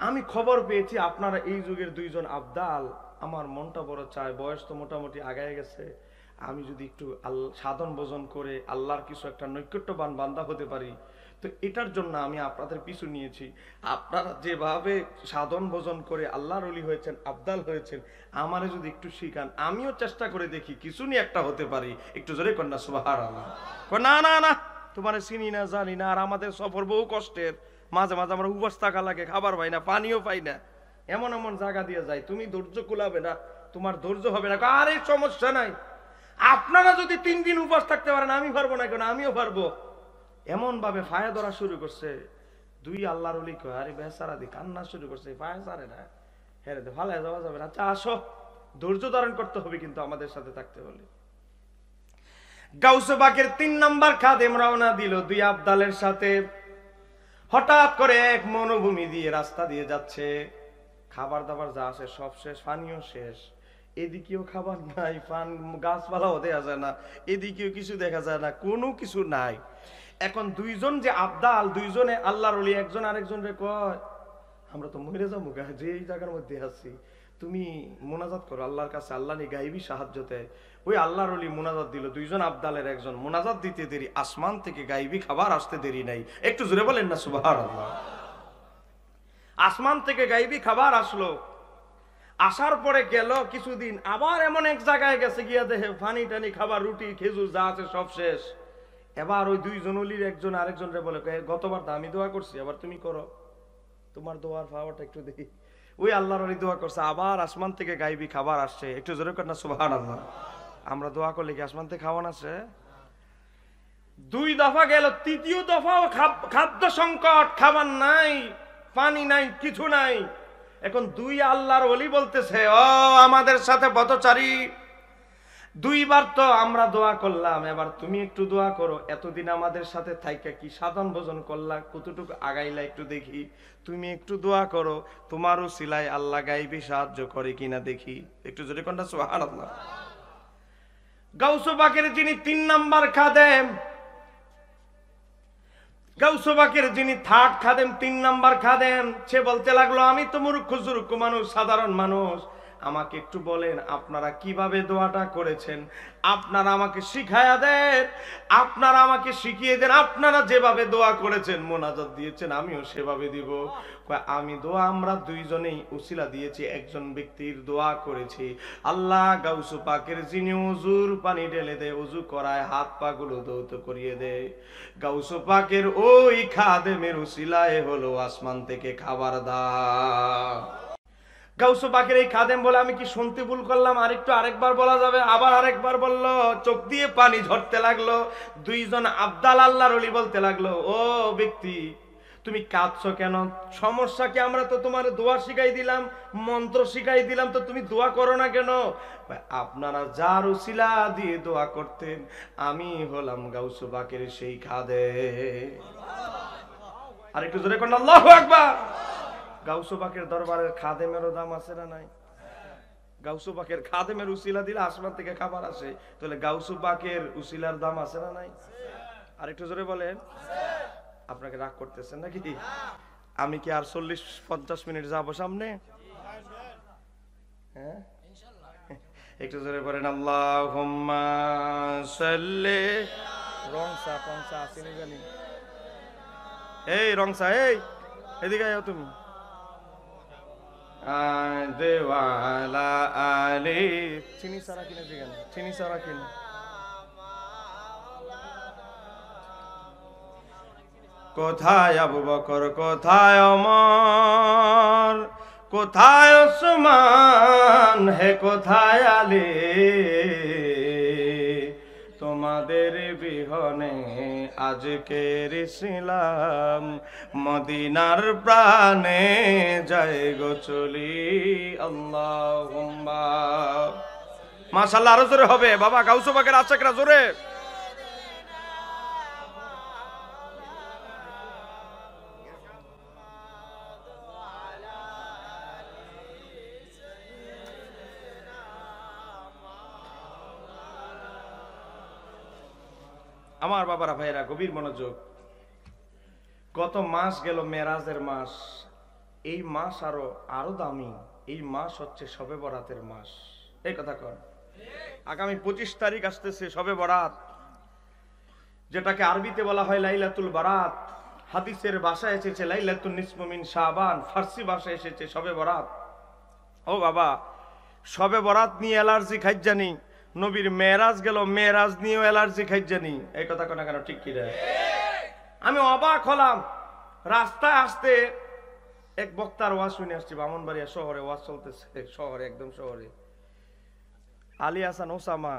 Speaker 1: আমি খবর পেয়েছি আপনারা এই যুগের 2 জন আবদাল, আমার মনটা বড় চায়, বয়স তো মোটামুটি আগায় গেছে, আমি যদি একটু সাধন ভোজন করে আল্লাহর কিছু একটা নৈকট্যবান বান্দা হতে পারি, তো এটার জন্য আমি আপনাদের পিছু নিয়েছি। আপনারা যেভাবে সাধন ভোজন করে আল্লাহর ওলি হয়েছেন, আবদাল হয়েছেন, আমারে যদি একটু শিখান, আমিও চেষ্টা করে দেখি কিছু নিয়ে একটা হতে পারি। একটু জোরে কন্যা সুবহানাল্লাহ। না না না, তোমারে চিনি না, জানি না, আর আমাদের সফর বহু কষ্টের, মাঝে মাঝে আমরা উপবাস থাকা লাগে, খাবার পাই না, পানিও পাই না, এমন এমন জায়গা দিয়ে যাই, তুমি ধৈর্য কুলাবে না, তোমার ধৈর্য হবে না। আরে সমস্যা নাই, আপনারা যদি 3 দিন উপবাস থাকতে পারেন, আমি পারবো না কেন, আমিও পারবো। এমন ভাবে ফায়া ধরা শুরু করছে। 2 আল্লাহর ওলি কয়, আরে বেচারা দি কান্না শুরু করছে, ফায়া সারে না, হেরে দে ফালায় যাওয়া যাবে না, আচ্ছা আসো, ধৈর্য ধারণ করতে হবে কিন্তু আমাদের সাথে থাকতে হলে। গাউসু পাকের 3 নাম্বার খাদেম রওনা দিল 2 আবদালের সাথে। হঠাৎ করে এক মনোভূমি দিয়ে রাস্তা দিয়ে যাচ্ছে, খাবার দাবার যা আছে সব শেষ, পানিও শেষ, এদিকেও খাবার নাই, পান গাছপালাও দেখা যায় না, এদিকেও কিছু দেখা যায় না, কোনো কিছু নাই। এখন 2 জন যে আবদাল, 2 জনে আল্লাহর ওলি, একজন আরেকজন রে কয়, আমরা তো মরে যাবো গা, যে এই জায়গার মধ্যে আছি, তুমি মোনাজাত করো আল্লাহর কাছে, আল্লাহ নি গাইবি সাহায্য দেয়। ওই আল্লাহর ওলি মোনাজাত দিল, 2 জন আবদালের একজন মোনাজাত দিতে দেরি, আসমান থেকে গাইবি খাবার আসতে দেরি নাই। একটু জোরে বলেন না সুবহানাল্লাহ। আসমান থেকে গাইবি খাবার আসলো, আসার পরে গেল কিছুদিন, আবার এমন এক জায়গায় গেছে, গিয়া দেখে পানি টানি খাবার, রুটি খেজুর যা আছে সব শেষ। এবার ওই 2 জন ওলির একজন আরেকজনরে বলে, গতবার তো আমি দোয়া করছি, আবার তুমি করো, তোমার দোয়ার পাওয়ারটা একটু দেখি। ওই আল্লাহর ওলি দোয়া করছে, আবার আসমান থেকে গাইবি খাবার আসছে। একটু জোরে কর না সুবহানাল্লাহ। আমরা দোয়া করলে কি আসমান থেকে খাওয়ান আসে? 2 দফা গেল, 3য় দফাও খাদ্য সংকট, খাবার নাই, পানি নাই, কিছু নাই। এখন 2 আল্লাহর ওলি বলতেছে, ও আমাদের সাথে পথচারী, 2 বার তো আমরা দোয়া করলাম, এবার তুমি একটু দোয়া করো, এতদিন আমাদের সাথে থাইকা কি সাধন ভোজন করলা, কতটুকু আগাইলা একটু দেখি, তুমি একটু দোয়া করো, তোমারও সিলাই আল্লাহ গাইবি সাহায্য করে কিনা দেখি। একটু জোরে কন্যা সুবহানাল্লাহ। গাউসু পাকের যিনি 3 নাম্বার খাদেম, গাউসু পাকের যিনি 3rd খাদেম, 3 নাম্বার খাদেম, সে বলতে লাগলো, আমি তো মূর্খ সুরুক্ষ মানুষ, সাধারণ মানুষ, আমাকে একটু বলেন আপনারা কিভাবে দোয়াটা করেছেন, আপনারা আমাকে শিখায়া দেন, আপনারা আমাকে শিখিয়ে দেন। আপনারা যেভাবে দোয়া করেছেন, মোনাজাত দিয়েছেন, আমিও সেভাবে দিব। আমি দোয়া আমরা দুইজনেই উসিলা দিয়েছি, একজন ব্যক্তির দোয়া করেছি। আল্লাহ গাউসু পাকের যিনি ওযুর পানি ঢেলে দেয়, ওযু করায় হাত পা গুলো ধৌত করিয়ে দেয়, গাউসু পাকের ওই খাদেমের উসিলায় হলো আসমান থেকে খাবার দাও। গাউসু পাকের এই খাদেম বলে, আমি কি শুনতে ভুল করলাম? আরেকবার বলা যাবে? আবার আরেকবার বলল, চোখ দিয়ে পানি ঝরতে লাগলো। দুইজন আব্দাল আল্লাহর ওলি বলতে লাগলো, ও ব্যক্তি তুমি কাঁদছো কেন? সমস্যা কি? আমরা তো তোমার দোয়া শিখাই দিলাম, মন্ত্র শিখাই দিলাম, তো তুমি দোয়া করো না কেন? আপনারা যার উসিলা দিয়ে দোয়া করতেন, আমি হলাম গাউসু পাকের সেই খাদেম। আর একটু জোরে কোন আল্লাহু আকবার। গাউসু পাকের দরবারের খাদেমেরও দাম আছে না নাই? গাউসু পাকের খাদেমের উসিলা দিলে আসমান থেকে খাবার আসে, তাহলে গাউসু পাকের উসিলার দাম আছে না নাই? আর একটু জোরে বলেন। আপনাকে রাগ করতেছেন নাকি? আমি কি আর 40-50 মিনিট যাবো সামনে? হ্যাঁ, একটু জোরে বলেন আল্লাহুম্মা সাল্লি। রংসা পংসা আসেনি জানি। এই রংসা, এই এদিকে আয় তুমি। দেওয়ালা আলে চিনি সারা কিনে দিবেন, চিনি সারা কিনে। কোথায় আবু বকর, কোথায় ওমর, কোথায় ওসমান, হে কোথায় আলী? তোমাদের বিহনে আজকের ইসলাম মদিনার প্রাণে যায় গো চলি। আল্লাহুম্মা। মাশাআল্লাহ, আরো জোরে হবে বাবা, গাউসু পাকের আশিকরা জোরে। আমার বাবারা ভাইরা গভীর মনোযোগ। গত মাস গেল মেরাজের মাস, এই মাস আরো দামি। এই মাস হচ্ছে শবে বরাতের মাস। এই কথা কন। আগামী 25 তারিখ আসতেছে শবে বরাত, যেটাকে আরবিতে বলা হয় লাইলাতুল বারাত। হাদিসের ভাষায় এসেছে লাইলাতুন নিসফু মিন শাবান, ফার্সি ভাষায় এসেছে শবে বরাত। ও বাবা, শবে বরাত নিয়ে অ্যালার্জি খাই জানি, নবীর মেরাজ গেল, মেরাজ নিয়েও অ্যালার্জি খাই জানি। এই কথা কোনা কেন? ঠিক কি রে? আমি অবাক হলাম, রাস্তায় আসতে এক বক্তার ওয়াজ শুনে আসছি। ব্রাহ্মণবাড়িয়া শহরে ওয়াজ চলতেছে, শহরে, একদম শহরে। আলী হাসান ওসামা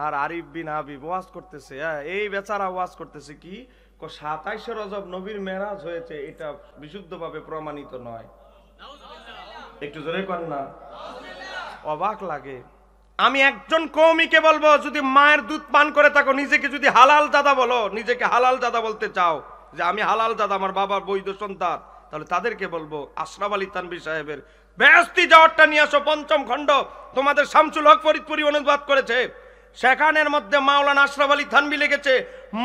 Speaker 1: আর আরিফ বিন হাবিব ওয়াজ করতেছে। এই বেচারা ওয়াজ করতেছে কি, 27 রজব নবীর মেরাজ হয়েছে, এটা বিশুদ্ধভাবে প্রমাণিত নয়। একটু জোরে কর না। অবাক লাগে। আমি একজন কওমিকে বলবো, যদি মায়ের দুধ পান করে থাকো, নিজেকে যদি হালাল দাদা বলো, নিজেকে হালাল দাদা বলতে চাও, যে আমি হালাল দাদা, আমার বাবার বৈধ সন্তান, তাহলে তাদেরকে বলবো আশরাফ আলী তানভী সাহেবের বেহেশতি যাওয়ারটা নিয়ে আসো। 5ম খণ্ড তোমাদের শামসুল হক ফরিদপুরি অনুবাদ করেছে, সেখানের মধ্যে মাওলানা আশরাফ আলী থানভী লিখেছে,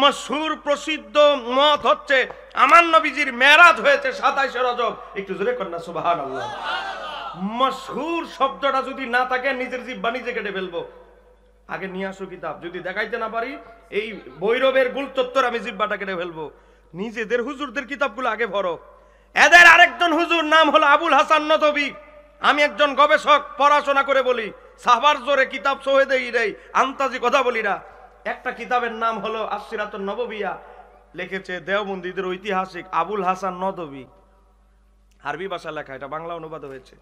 Speaker 1: মশহুর প্রসিদ্ধ মত হচ্ছে আমার নবীজির মেরাজ হয়েছে 27 রজব। একটু জোরে কর না সুবহানাল্লাহ। মশহুর শব্দটা যদি না থাকে, নিজের জিহ্বা নিজে কেটে ফেলবো। আগে নিয়ে আসো কিতাব, যদি দেখাইতে না পারি এই ভৈরবের গুলচত্বর আমি জিহ্বাটা কেটে ফেলবো। নিজেদের হুজুরদের কিতাবগুলো আগে ভরো। এদের আরেকজন হুজুর নাম হলো আবুল হাসান নদভী। আমি একজন গবেষক, পড়াশোনা করে বলি, সাহাবার জোরে কিতাব সহেদেই রে, আন্তাজি কথা বলি না। একটা কিতাবের নাম হলো আসসিরাতুন নববিয়া, লিখেছে দেওবন্দীদের ঐতিহাসিক আবুল হাসান নদভী। আরবি ভাষা লেখা, এটা বাংলা অনুবাদ হয়েছে।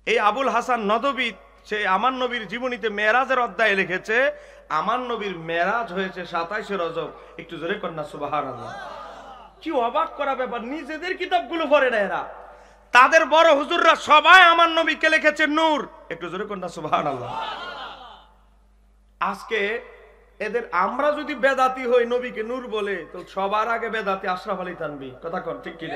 Speaker 1: এই আবুল হাসান নদভী সে আমার নবীর জীবনীতে মেরাজের অধ্যায়ে লিখেছে, আমার নবীর মেরাজ হয়েছে 27 রজব। একটু জোরে কর না সুবহানাল্লাহ। কি অবাক করা ব্যাপার, নিজেদের কিতাবগুলো পড়ে না এরা। তাদের বড় হুজুররা সবাই আমার নবীকে লিখেছে নূর। একটু জোরে কর না সুবহানাল্লাহ। আজকে এদের, আমরা যদি বেদাতি হই নবীকে নূর বলে, তো সবার আগে বেদাতি আশরাফ আলী থানভী। কথা কন ঠিক কি?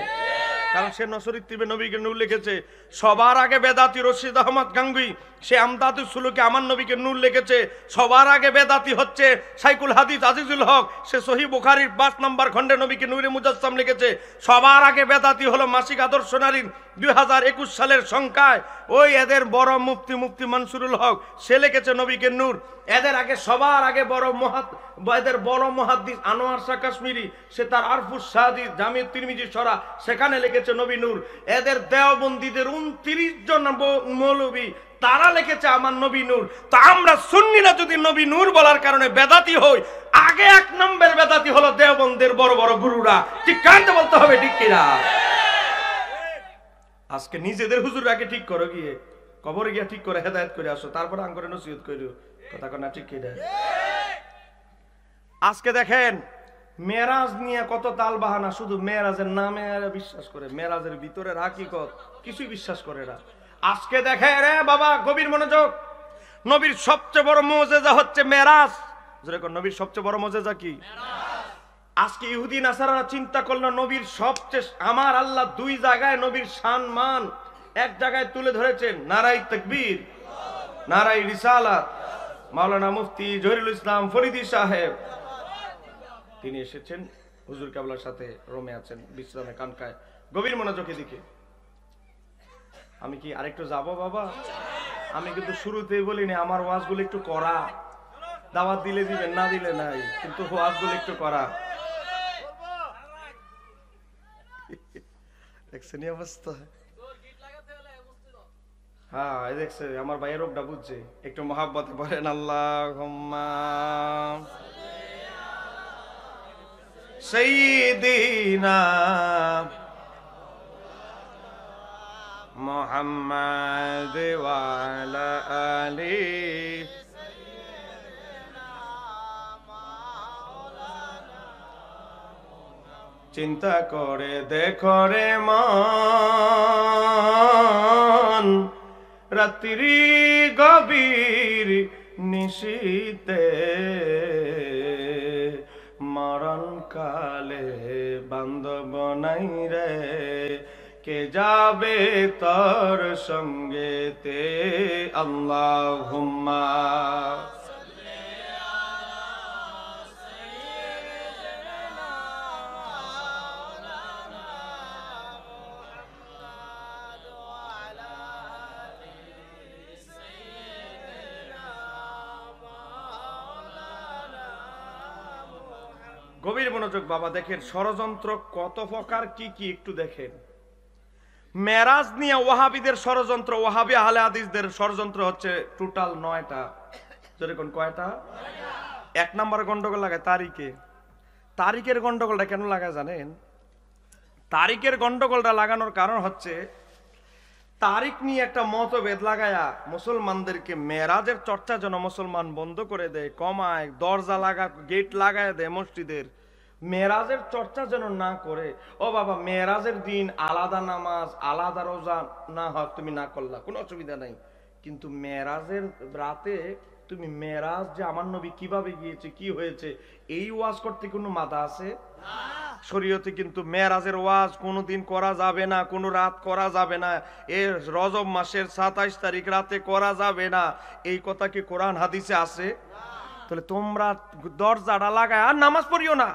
Speaker 1: কারণ সে নসরুল তিবে নবীকে নূর লিখেছে। সবার আগে বেদাতি রশিদ আহমদ গাঙ্গুই, সে আমদাদুস সুলুকে আমার নবীকে নূর লিখেছে। সবার আগে বেদাতি হচ্ছে শাইখুল হাদিস আজিজুল হক, সে সহিহ বুখারীর 5 নম্বর খণ্ডে নবীকে নূরে মুজাসসাম লিখেছে। সবার আগে বেদাতি হলো মাসিক আদর্শ নারীর 2021 সালের সংখ্যায় ওই এদের বড় মুফতি মনসুরুল হক, সে লিখেছে নবীকে নূর। এদের আগে সবার আগে এদের বড় মুহাদ্দিস আনোয়ার শাহ কাশ্মীরি, সে তার আরফুস সাদি জামিউ তিরমিজি শরা, সেখানে লিখেছে নবী নূর। এদের দেওবন্দীদের 29 জন মৌলবী, তারা লিখেছে আমার নবী নূর। তো আমরা সুন্নিরা যদি নবী নূর বলার কারণে বেদাতি হই, আগে 1 নম্বর বেদাতি হলো দেওবন্দের বড় বড় গুরুরা। ঠিক কানতে বলতে হবে, ঠিক কিনা? আজকে নিজেদের হুজুরকে ঠিক করো, গিয়ে কবরে গিয়ে ঠিক করে হেদায়েত করে আসো, তারপরে আঙ্গরে নসিহত করিও। কথা কনা ঠিক কিনা? আজকে দেখেন মেরাজ নিয়ে কত তাল বাহানা, শুধু মেরাজের নামে বিশ্বাস করে, মেরাজের ভিতরের হাকিকত কিছুই বিশ্বাস করে না। আজকে দেখে রে বাবা, গভীর মনোযোগ, নবীর সবচেয়ে বড় মুজিজা হচ্ছে মেরাজ। যেরকম নবীর সবচেয়ে বড় মুজিজা কি? আজকে ইহুদি নাসারারা চিন্তা করলো নবীর সবচেয়ে, আমার আল্লাহ 2 জায়গায় নবীর সম্মান এক জায়গায় তুলে ধরেছেন, নারাই তাকবীর, নারাই রিসালাত। মাওলানা মুফতি জহিরুল ইসলাম ফরিদি সাহেব তিনি এসেছেন, হুজুর কেবলার সাথে রোমে আছেন, বিশ্রামে কানকায়। গভীর মনোযোগের দিকে আমি কি আরেকটু যাব বাবা? আমি কিন্তু শুরুতেই বলিনি আমার ওয়াজগুলো একটু করা, দাওয়াত দিলে দিবেন, না দিলে নাই, কিন্তু ওয়াজগুলো একটু করা। দেখছেন অবস্থা? হ্যাঁ দেখছে, আমার ভাইয়ের রোগটা বুঝছে। একটু মহাব্বতে বলেন আল্লাহুম্মা সাইয়্যিদিনা মুহাম্মাদ ওয়া আলা আলিহি। চিন্তা করে দেখো রে মন, রাত্রি গভীর নিশীতে মরণ কালে বান্ধব নাই রে, কে যাবে তোর সঙ্গেতে। আল্লাহুম্মা গভীর মনোযোগ বাবা, দেখেন ষড়যন্ত্র কত প্রকার, কি কি একটু দেখেন। মেরাজ নিয়ে ওয়াহাবিদের ষড়যন্ত্র, ওয়াহাবি আহলে হাদিসদের ষড়যন্ত্র হচ্ছে টোটাল 9টা। যেরকম কয়টা? 1 নম্বর গন্ডগোল লাগায় তারিখের গন্ডগোলটা কেন লাগায় জানেন? তারিখের গন্ডগোলটা লাগানোর কারণ হচ্ছে তারিখ নিয়ে একটা মতভেদ লাগায়া মুসলমানদেরকে মেরাজের চর্চা যেন মুসলমান বন্ধ করে দেয়, কমায়, দরজা লাগা, গেট লাগায় দেয় মসজিদের, মেরাজের চর্চা যেন না করে। ও বাবা, মেরাজের দিন আলাদা নামাজ, আলাদা রোজা না হয় তুমি না করলা, কোনো অসুবিধা নাই, কিন্তু মেরাজের রাতে তুমি মেরাজ যে আমার নবী কিভাবে গিয়েছে, কি হয়েছে, এই ওয়াজ করতে কোনো মাথা আছে? শরীয়তে কিন্তু মেরাজের ওয়াজ কোনোদিন করা যাবে না, কোনো রাত করা যাবে না, এর রজব মাসের 27 তারিখ রাতে করা যাবে না, এই কথা কি কোরআন হাদিসে আছে? তাহলে তোমরা দরজাটা লাগায় আর নামাজ পড়িও না।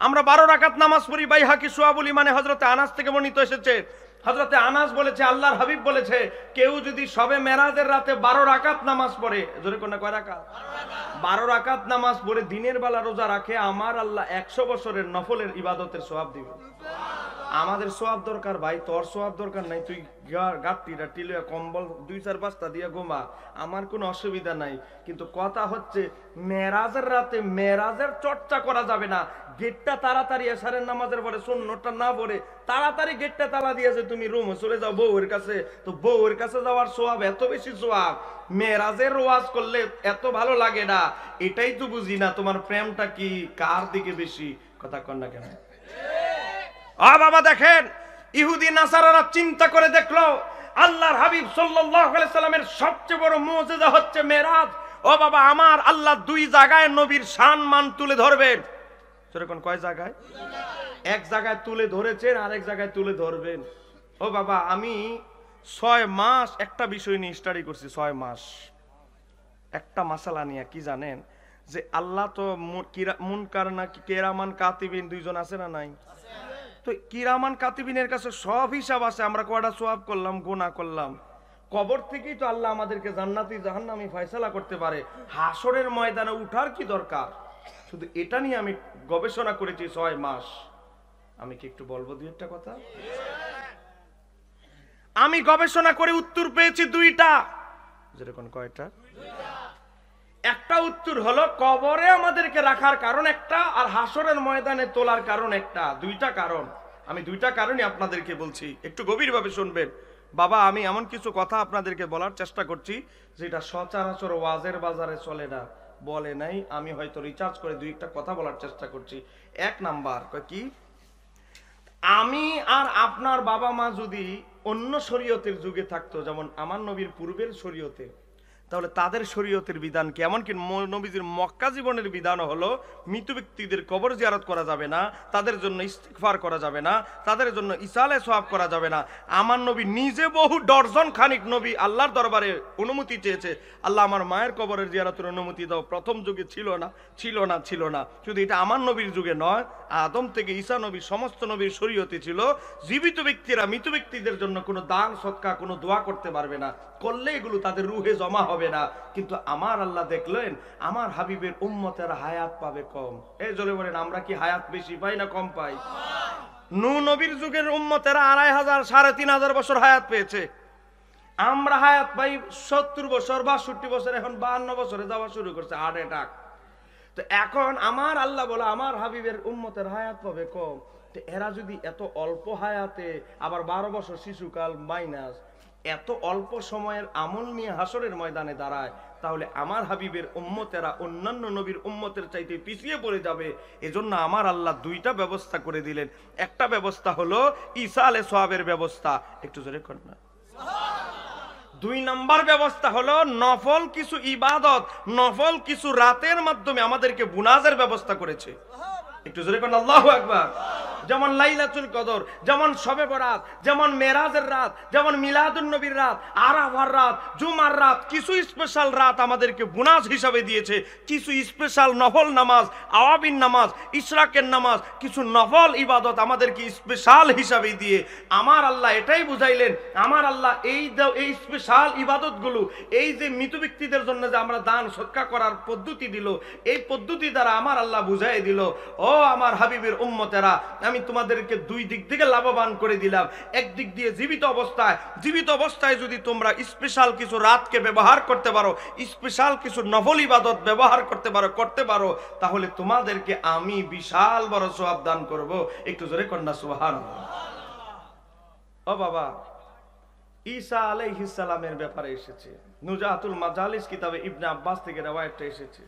Speaker 1: আমরা 12 রাকাত নামাজ পড়ি। বাইহাকি সুয়াবুল ইমানে হযরতে আনাস থেকে বর্ণিত এসেছে, হযরতে আনাস বলেছে, আল্লাহর হাবিব বলেছে, কেউ যদি সবে মেরাজের রাতে 12 রাকাত নামাজ পড়ে, জোরে কোন কয় রাকাত? 12 রাকাত নামাজ পড়ে দিনের বেলা রোজা রাখে, আমার আল্লাহ 100 বছরের নফলের ইবাদতের সওয়াব দিবে। আমাদের সওয়াব দরকার ভাই, তোর সওয়াব দরকার নাই, তুই গাট্টিটা টিলিয়া কম্বল 2-4-5টা দিয়ে ঘুমা, আমার কোনো অসুবিধা নাই। কিন্তু কথা হচ্ছে মেরাজের রাতে মেরাজের চর্চা করা যাবে না। গেটটা তাড়াতাড়ি এশারের নামাজের পরে সুন্নতটা না পড়ে তাড়াতাড়ি গেটটা তালা দিয়েছে, তুমি রুমে চলে যাও বউয়ের কাছে, তো বউয়ের কাছে যাওয়ার সওয়াব এত বেশি সওয়াব, মেরাজের ওয়াজ করলে এত ভালো লাগে না। এটাই তো বুঝি না, তোমার প্রেমটা কি কার দিকে বেশি? কথা কন না কেন? বাবা দেখেন, ইহুদি নাসারারা চিন্তা করে দেখলো আল্লাহর হাবিব সাল্লাল্লাহু আলাইহি সাল্লামের সবচেয়ে বড় মুজিজা হচ্ছে মেরাজ। ও বাবা, আমার আল্লাহ 2 জায়গায় নবীর সম্মান তুলে ধরবেন। সেরকম কয় জায়গায়? 1 জায়গায় তুলে ধরেছেন, আরেক জায়গায় তুলে ধরবেন। ও বাবা, আমি 6 মাস একটা বিষয় নিয়ে স্টাডি করছি। 6 মাস একটা মাসালা নিয়ে। কি জানেন যে আল্লাহ তো মুনকার না কিরামান কাতিবিন 2 জন আছে না নাই? তো কিরামান কাতিবিনের কাছে সব হিসাব আছে, আমরা কয়টা সওয়াব করলাম, গুনাহ করলাম। কবর থেকেই তো আল্লাহ আমাদেরকে জান্নাতি জাহান্নামী ফয়সালা করতে পারে, হাসরের ময়দানে উঠার কি দরকার? শুধু এটা নিয়ে আমি গবেষণা করেছি 6 মাস। আমি কি একটু বলবো দুই একটা কথা? আমি গবেষণা করে উত্তর পেয়েছি 2টা। যেরকম কয়টা? একটা উত্তর হলো কবরে আমাদেরকে রাখার কারণ একটা, আর হাসরের ময়দানে তোলার কারণ একটা। 2টা কারণ। আমি 2টা কারণই আপনাদেরকে বলছি, একটু গভীরভাবে শুনবেন। বাবা, আমি এমন কিছু কথা আপনাদেরকে বলার চেষ্টা করছি যেটা সচরাচর ওয়াজের বাজারে চলে না, বলে নাই। আমি হয়তো রিচার্জ করে 2-1টা কথা বলার চেষ্টা করছি। 1 নাম্বার কি, আমি আর আপনার বাবা মা যদি অন্য শরীয়তের যুগে থাকতো, যেমন আমার নবীর পূর্বের শরীয়তে, তাহলে তাদের শরীয়তের বিধান কি? এমনকি নবীজির মক্কা জীবনের বিধান হলো মৃত ব্যক্তিদের কবর জিয়ারত করা যাবে না, তাদের জন্য ইস্তিগফার করা যাবে না, তাদের জন্য ইসালে সওয়াব করা যাবে না। আমার নবী নিজে বহু ডজন খানিক নবী আল্লাহর দরবারে অনুমতি চেয়েছে, আল্লাহ আমার মায়ের কবরের জিয়ারতের অনুমতি দাও। প্রথম যুগে ছিল না। শুধু এটা আমার নবীর যুগে নয়, আদম থেকে ঈসা নবীর সমস্ত নবীর শরীয়তে ছিল জীবিত ব্যক্তিরা মৃত ব্যক্তিদের জন্য কোনো দান সদকা কোনো দোয়া করতে পারবে না, করলে এগুলো তাদের রুহে জমা হবে না। কিন্তু আমার আল্লাহ দেখলেন আমার হাবিবের উম্মতেরা হায়াত পাবে কম। এই জলে বলেন, আমরা কি হায়াত বেশি পাই না কম পাই? নূহ নবীর যুগের উম্মতেরা 2500 3500 বছর হায়াত পেয়েছে, আমরা হায়াত পাই 70 বছর 62 বছর, এখন 52 বছরে যাওয়া শুরু করছে হার্ট অ্যাটাক। তো এখন আমার আল্লাহ বলে আমার হাবিবের উম্মতের হায়াত পাবে কম। তো এরা যদি এত অল্প হায়াতে আবার 12 বছর শিশুকাল মাইনাস এত অল্প সময়ের আমল নিয়ে হাসরের ময়দানে দাঁড়ায়, তাহলে আমার হাবিবের উম্মতেরা অন্যান্য নবীর উম্মতের চাইতে পিছিয়ে পড়ে যাবে। এজন্য আমার আল্লাহ 2টা ব্যবস্থা করে দিলেন। একটা ব্যবস্থা হলো ইসালে সওয়াবের ব্যবস্থা, একটু জোরে কর না। 2 নাম্বার ব্যবস্থা হলো নফল কিছু ইবাদত, নফল কিছু রাতের মাধ্যমে আমাদেরকে বুনাজের ব্যবস্থা করেছে। একটু জোরে কর আল্লাহু আকবার। যেমন লাইলাতুল কদর, যেমন শবে বরাত, যেমন মেরাজের রাত, যেমন মিলাদুন নবীর রাত, আরাফার রাত, জুমার রাত, কিছু স্পেশাল রাত আমাদেরকে বুনাজ হিসাবে দিয়েছে। কিছু স্পেশাল নফল নামাজ, আওয়াবিন নামাজ, ইশরাকের নামাজ, কিছু নফল ইবাদত আমাদেরকে স্পেশাল হিসাবে দিয়ে আমার আল্লাহ এটাই বুঝাইলেন, আমার আল্লাহ এই স্পেশাল ইবাদতগুলো, এই যে মৃত ব্যক্তিদের জন্য যে আমরা দান সদকা করার পদ্ধতি দিল, এই পদ্ধতি দ্বারা আমার আল্লাহ বুঝাই দিল, ও আমার হাবিবের উম্মতেরা, আমি তোমাদেরকে 2 দিক থেকে লাভবান করে দিলাম। একদিক দিয়ে জীবিত অবস্থায় যদি তোমরা স্পেশাল কিছু রাতকে ব্যবহার করতে পারো, স্পেশাল কিছু নফল ইবাদত ব্যবহার করতে পারো, তাহলে তোমাদেরকে আমি বিশাল বড় সওয়াব দান করব। একটু জোরে কন্যা সুবহানাল্লাহ। ও বাবা, ঈসা আলাইহিস সালামের ব্যাপারে এসেছে, নুজাতুল মাজালিস কিতাবে ইবনে আব্বাস থেকে রওয়ায়াতটা এসেছে।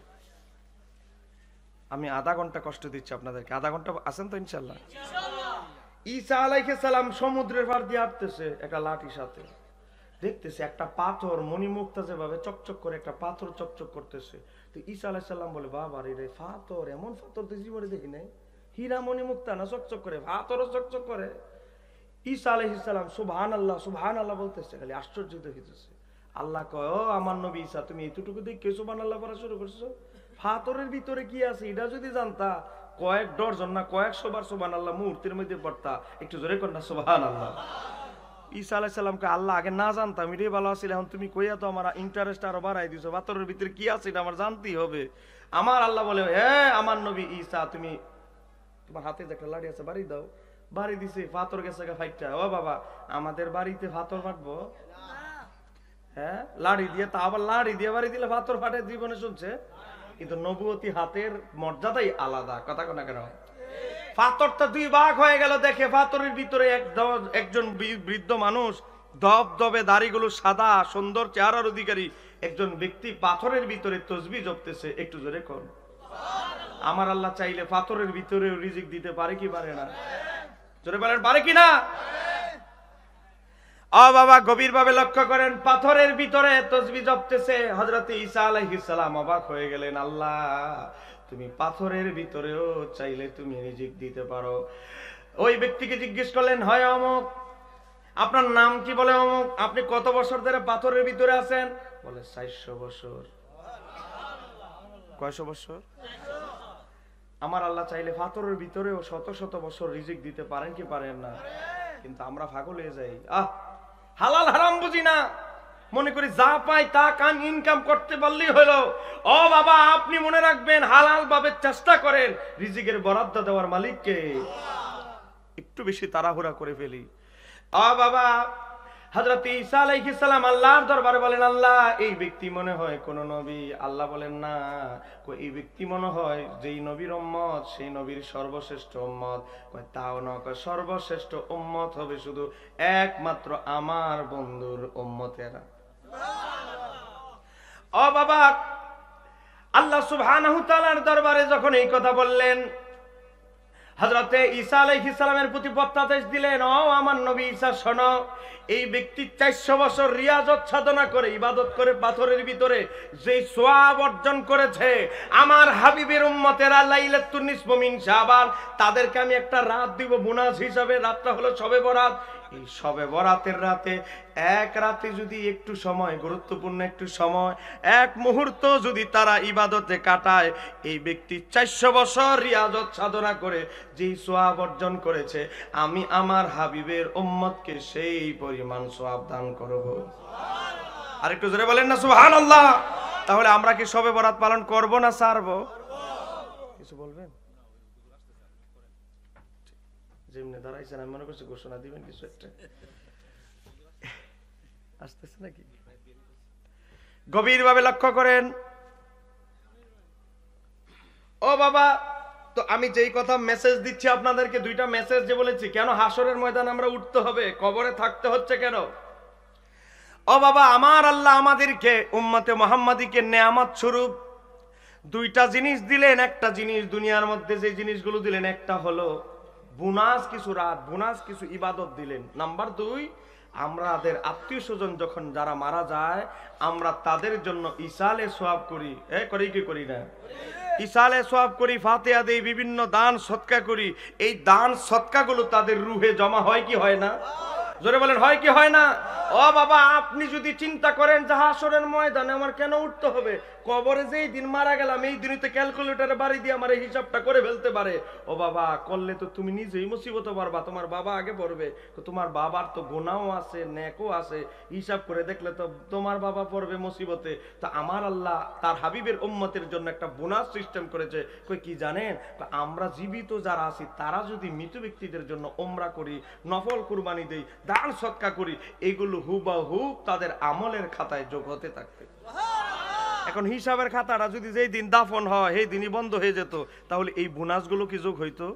Speaker 1: আমি আধা ঘন্টা কষ্ট দিচ্ছি আপনাদেরকে, আধা ঘন্টা আছেন তো ইনশাআল্লাহ? ঈসা আলাইহিস সালাম সমুদ্রের পার দিয়ে হাঁটতেছে একটা লাঠির সাথে, দেখতেছে একটা পাথর মণিমুক্তা যেভাবে চকচক করে একটা পাথর চকচক করতেছে। তো ঈসা আলাইহিস সালাম বলে, বাবা রে পাথর, এমন পাথর তো জীবনে দেখি নাই, হীরা মণিমুক্তা না, চকচক করে, পাথরও চকচক করে। ঈসা আলাইহিস সালাম সুবহানাল্লাহ বলতেছে, খালি আশ্চর্য হইতেছে। আল্লাহ কয়, ও আমার নবী ঈসা, তুমি এতটুকু দেখে সুবহানাল্লাহ পড়া শুরু করছো? পাথরের ভিতরে কি আছে এটা যদি জানতা, কয়েক ডজন না কয়েকশো বার সুবহানাল্লাহ মুহূর্তের মধ্যে পড়তা। একটু জোরে কর না সুবহানাল্লাহ। ঈসা আলাইহিস সালামকে আল্লাহ আগে না জানতাম, এটাই ভালো আছিল, এখন তুমি কইয়া তো আমার ইন্টারেস্ট আরো বাড়াই দিছো, পাথরের ভিতরে কি আছে এটা আমার জানতেই হবে। আমার আল্লাহ বলে, হে আমার নবী ঈসা, তুমি তোমার হাতে যে একটা লাঠি আছে বাড়ি দাও। বাড়ি দিছে, পাথর গেছে ফাইটটা। ও বাবা, আমাদের বাড়িতে পাথর ফাটবো? হ্যাঁ, লাড়ি দিয়ে, তা আবার লাড়ি দিয়ে বাড়ি দিলে পাথর ফাটে, জীবনে শুনছে? কিন্তু নবুয়তি হাতের মর্যাদাই আলাদা, কথা কোনা কেন? পাথরটা 2 ভাগ হয়ে গেল, দেখে পাথরের ভিতরে একজন বৃদ্ধ মানুষ, ধবধবে দাড়িগুলো সাদা, সুন্দর চেহারার অধিকারী একজন ব্যক্তি পাথরের ভিতরে তাসবিহ জপতেছে। একটু জোরে কর। আমার আল্লাহ চাইলে পাথরের ভিতরে রিজিক দিতে পারে কি পারে না? জোরে বলেন, পারে কি না? ও বাবা, গভীর ভাবে লক্ষ্য করেন, পাথরের ভিতরে তাসবিহ জপতেছে। হযরত ঈসা আলাইহিস সালাম অবাক হয়ে গেলেন, আল্লাহ তুমি পাথরের ভিতরেও চাইলে তুমি রিজিক দিতে পারো। ওই ব্যক্তিকে জিজ্ঞেস করলেন, হয় অমুক, আপনার নাম কি? বলে অমুক। আপনি কত বছর ধরে পাথরের ভিতরে আছেন? বলে 400 বছর। কয়শো বছর? আমার আল্লাহ চাইলে পাথরের ভিতরেও শত শত বছর রিজিক দিতে পারেন কি পারেন না? কিন্তু আমরা পাগল হয়ে যাই, হালাল হারাম বুঝি না, মনে করি যা পাই তা কান ইনকাম করতে পারলেই হলো। ও বাবা, আপনি মনে রাখবেন, হালাল ভাবে চেষ্টা করেন, রিজিকের বরাদ্দ দেওয়ার মালিককে। একটু বেশি তাড়াহুড়া করে ফেলি। ও বাবা, হযরত ঈসা আলাইহিস সালাম আল্লাহর দরবারে বলেন, আল্লাহ এই ব্যক্তি মনে হয় কোন নবী। আল্লাহ বলেন না, এই ব্যক্তি মনে হয় যেই নবীর উম্মত সেই নবীর সর্বশ্রেষ্ঠ উম্মত। তাও না, সর্বশ্রেষ্ঠ উম্মত হবে শুধু একমাত্র আমার বন্ধুর উম্মতেরা। ও বাবা, আল্লাহ সুবহানাহু তাআলার দরবারে যখন এই কথা বললেন, হযরতে ঈসা আলাইহিস সালামের প্রতি প্রত্যাদেশ দিলেন, ও আমার নবী ঈসা শোনো, এই ব্যক্তি 400 বছর রিয়াজত সাধনা করে ইবাদত করে পাথরের ভিতরে যেই সওয়াব অর্জন করেছে, আমার হাবিবের উম্মতেরা লাইলাতুন নিসফু মিন শাবান, তাদেরকে আমি একটা রাত দিব বোনাস হিসাবে। রাতটা হলো শবে বরাত। এই শবে বরাতের রাতে, এক রাতে যদি একটু সময়, গুরুত্বপূর্ণ একটু সময়, এক মুহূর্ত যদি তারা ইবাদতে কাটায়, এই ব্যক্তি 400 বছর রিয়াজত সাধনা করে যেই সওয়াব অর্জন করেছে, আমি আমার হাবিবের উম্মতকে সেই পরিমাণ সওয়াব দান করব। আর একটু জোরে বলেন না সুবহানাল্লাহ। তাহলে আমরা কি শবে বরাত পালন করব না ছাড়বো? কিছু বলবেন? যেমনি দাঁড়াইছেন আমি মনে করছি ঘোষণা দিবেন কিছু একটা। আসতেছে নাকি? গভীরভাবে লক্ষ্য করেন। ও বাবা, তো আমি যেই কথা মেসেজ দিচ্ছি আপনাদেরকে, দুইটা মেসেজ যে বলেছি, কেন হাসরের ময়দানে আমরা উঠতে হবে, কবরে থাকতে হচ্ছে কেন? ও বাবা, আমার আল্লাহ আমাদেরকে উম্মতে মুহাম্মাদীকে নেয়ামত স্বরূপ দুইটা জিনিস দিলেন। একটা জিনিস দুনিয়ার মধ্যে যে জিনিসগুলো দিলেন, একটা হলো বোনাস, কিছু রাত, বোনাস কিছু ইবাদত দিলেন। নাম্বার 2, আমাদের আত্মীয় স্বজন যখন যারা মারা যায়, আমরা তাদের জন্য ইসালে সওয়াব করি। করি কি করি না? ইসালে সওয়াব করি, ফাতিহা দেই, বিভিন্ন দান সদকা করি। এই দান সদকাগুলো তাদের রুহে জমা হয় কি হয় না? জোরে বলেন, হয় কি হয় না? ও বাবা, আপনি যদি চিন্তা করেন যে হাসরের ময়দানে আমার কেন উঠতে হবে, কবরে যেই দিন মারা গেলাম এই দিনই তো ক্যালকুলেটরে বাড়ি দিয়ে আমার এই হিসাবটা করে ফেলতে পারে। ও বাবা, করলে তো তুমি নিজেই মুসিবতে পারবা, তোমার বাবা আগে পড়বে। তোমার বাবার তো গুনাহও আছে, নেকও আছে, হিসাব করে দেখলে তো তোমার বাবা পড়বে মুসিবতে। তো আমার আল্লাহ তার হাবিবের উম্মতের জন্য একটা বোনাস সিস্টেম করেছে। কই কি জানেন? আমরা জীবিত যারা আছি তারা যদি মৃত ব্যক্তিদের জন্য ওমরা করি, নফল কুরবানি দেই, দান সদকা করি, এগুলো হুবহু তাদের আমলের খাতায় যোগ হতে থাকবে। এখন হিসাবের খাতাটা যদি যেই দিন দাফন হয় সেই দিনই বন্ধ হয়ে যেত, তাহলে এই বোনাসগুলো কি যোগ হইতো?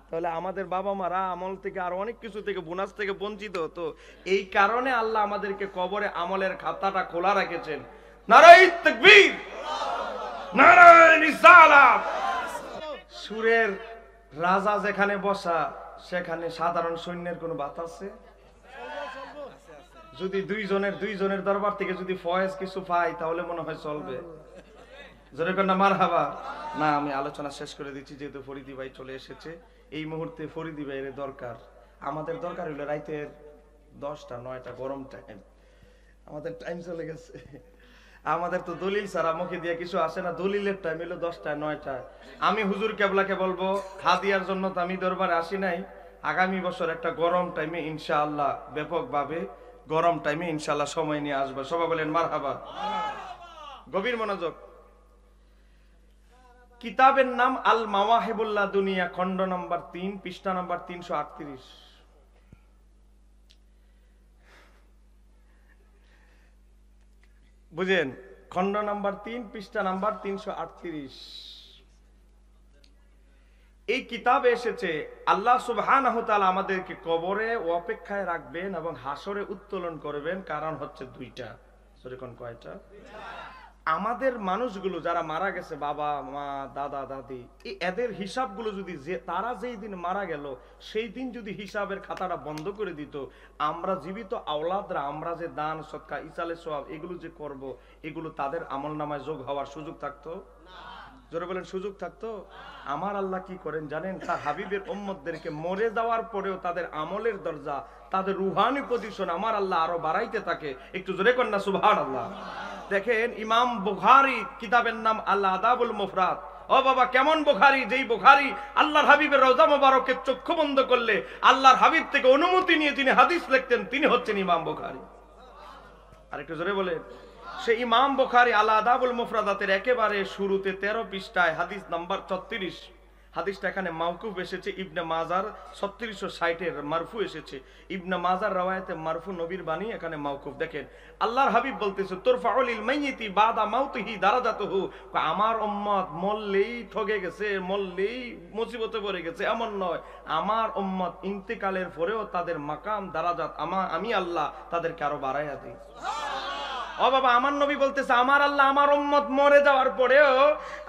Speaker 1: তাহলে আমাদের বাবা মারা আমল থেকে আর অনেক কিছু থেকে, বোনাস থেকে বঞ্চিত হতো। এই কারণে আল্লাহ আমাদেরকে কবরে আমলের খাতাটা খোলা রেখেছেন। নারায়ে তাকবীর, নারায়ে রিসালাত। সুরের রাজা যেখানে বসা, সেখানে সাধারণ সৈন্যের কোনো বাত আছে? যদি দুইজনের দরবার থেকে যদি ফয়েজ কিছু পাই, তাহলে মনে হয় চলবে। জোরে কর না মারহাবা। না, আমি আলোচনা শেষ করে দিচ্ছি, যেহেতু ফরিদি ভাই চলে এসেছে। এই মুহূর্তে ফরিদি ভাইয়ের দরকার, আমাদের দরকার হইলো রাইতের 10টা 9টা, গরম টাইম, আমাদের টাইম চলে গেছে। আমাদের তো দলিল ছাড়া মুখে দিয়ে কিছু আসে না। দলিলের টাইম হলো 10টা 9টা। আমি হুজুর কেবলাকে বলবো, হাদিয়ার জন্য তো আমি দরবারে আসি নাই, আগামী বছর একটা গরম টাইমে ইনশাআল্লাহ, ব্যাপকভাবে গরম টাইমে ইনশাআল্লাহ সময় নিয়ে আসবো। সবাই বলেন মারহাবা। গভীর মনোযোগ। কিতাবের নাম আল মাওয়াহিবুল্লাহ দুনিয়া, খণ্ড নম্বর 3, পৃষ্ঠা নম্বর 338। বুঝেন? খণ্ড নম্বর 3, পৃষ্ঠা নম্বর 338। এই কিতাবে এসেছে আল্লাহ সুবহানাহু ওয়া তাআলা আমাদেরকে কবরে অপেক্ষায় রাখবেন এবং হাসরে উত্তোলন করবেন। কারণ হচ্ছে দুইটা। সেরকম কয়টা? আমাদের মানুষগুলো যারা মারা গেছে, বাবা মা দাদা দাদি, এদের হিসাবগুলো যদি তারা যেই দিন মারা গেল সেই দিন যদি হিসাবের খাতাটা বন্ধ করে দিত, আমরা জীবিত আওলাদরা আমরা যে দান সদকা ইসালে সওয়াব এগুলো যে করব, এগুলো তাদের আমলনামায় যোগ হওয়ার সুযোগ থাকতো? জোরে বলেন, সুযোগ থাকতো? আমার আল্লাহ কি করেন জানেন? তার হাবিবের উম্মতদেরকে মরে যাওয়ার পরেও তাদের আমলের দরজা, তাদের রুহানি পজিশন আমার আল্লাহ আরো বাড়াইতে থাকে। একটু জোরে কন্যা সুবহানাল্লাহ। দেখেন, ইমাম বুখারী কিতাবের নাম আল আদাবুল মুফরাদ, ও বাবা, কেমন বুখারী? যেই বুখারী আল্লাহর হাবিবের রওজা মোবারকের চক্ষু বন্ধ করলে আল্লাহর হাবিব থেকে অনুমতি নিয়ে তিনি হাদিস লিখতেন, তিনি হচ্ছেন ইমাম বুখারী। আরেকটু জোরে বলেন। সেই ইমাম বুখারী আল আদাবুল মুফরাদাতের একেবারে শুরুতে 13 পৃষ্ঠায় হাদিস নাম্বার 36, হাদিসটা এখানে মাওকুফ এসেছে, ইবনে মাজার 3660 এর মারফু এসেছে। ইবনে মাজার রওয়ায়াতে মারফু নবীর বাণী, এখানে মাওকুফ। দেখেন আল্লাহর হাবিব বলতেছে তুরফাউল মাইয়িতি বাদা মাউতিহি দারাজাতুহু, আমার উম্মত মরলেই ঠকে গেছে, মরলেই মুসিবতে পড়ে গেছে এমন নয়, আমার উম্মত ইন্তেকালের পরেও তাদের মাকাম দারাজাত আমি আল্লাহ তাদেরকে আরো বাড়াইয়া দিই। ও বাবা, আমার নবী বলতেছে আমার আল্লাহ আমার উম্মত মরে যাওয়ার পরেও,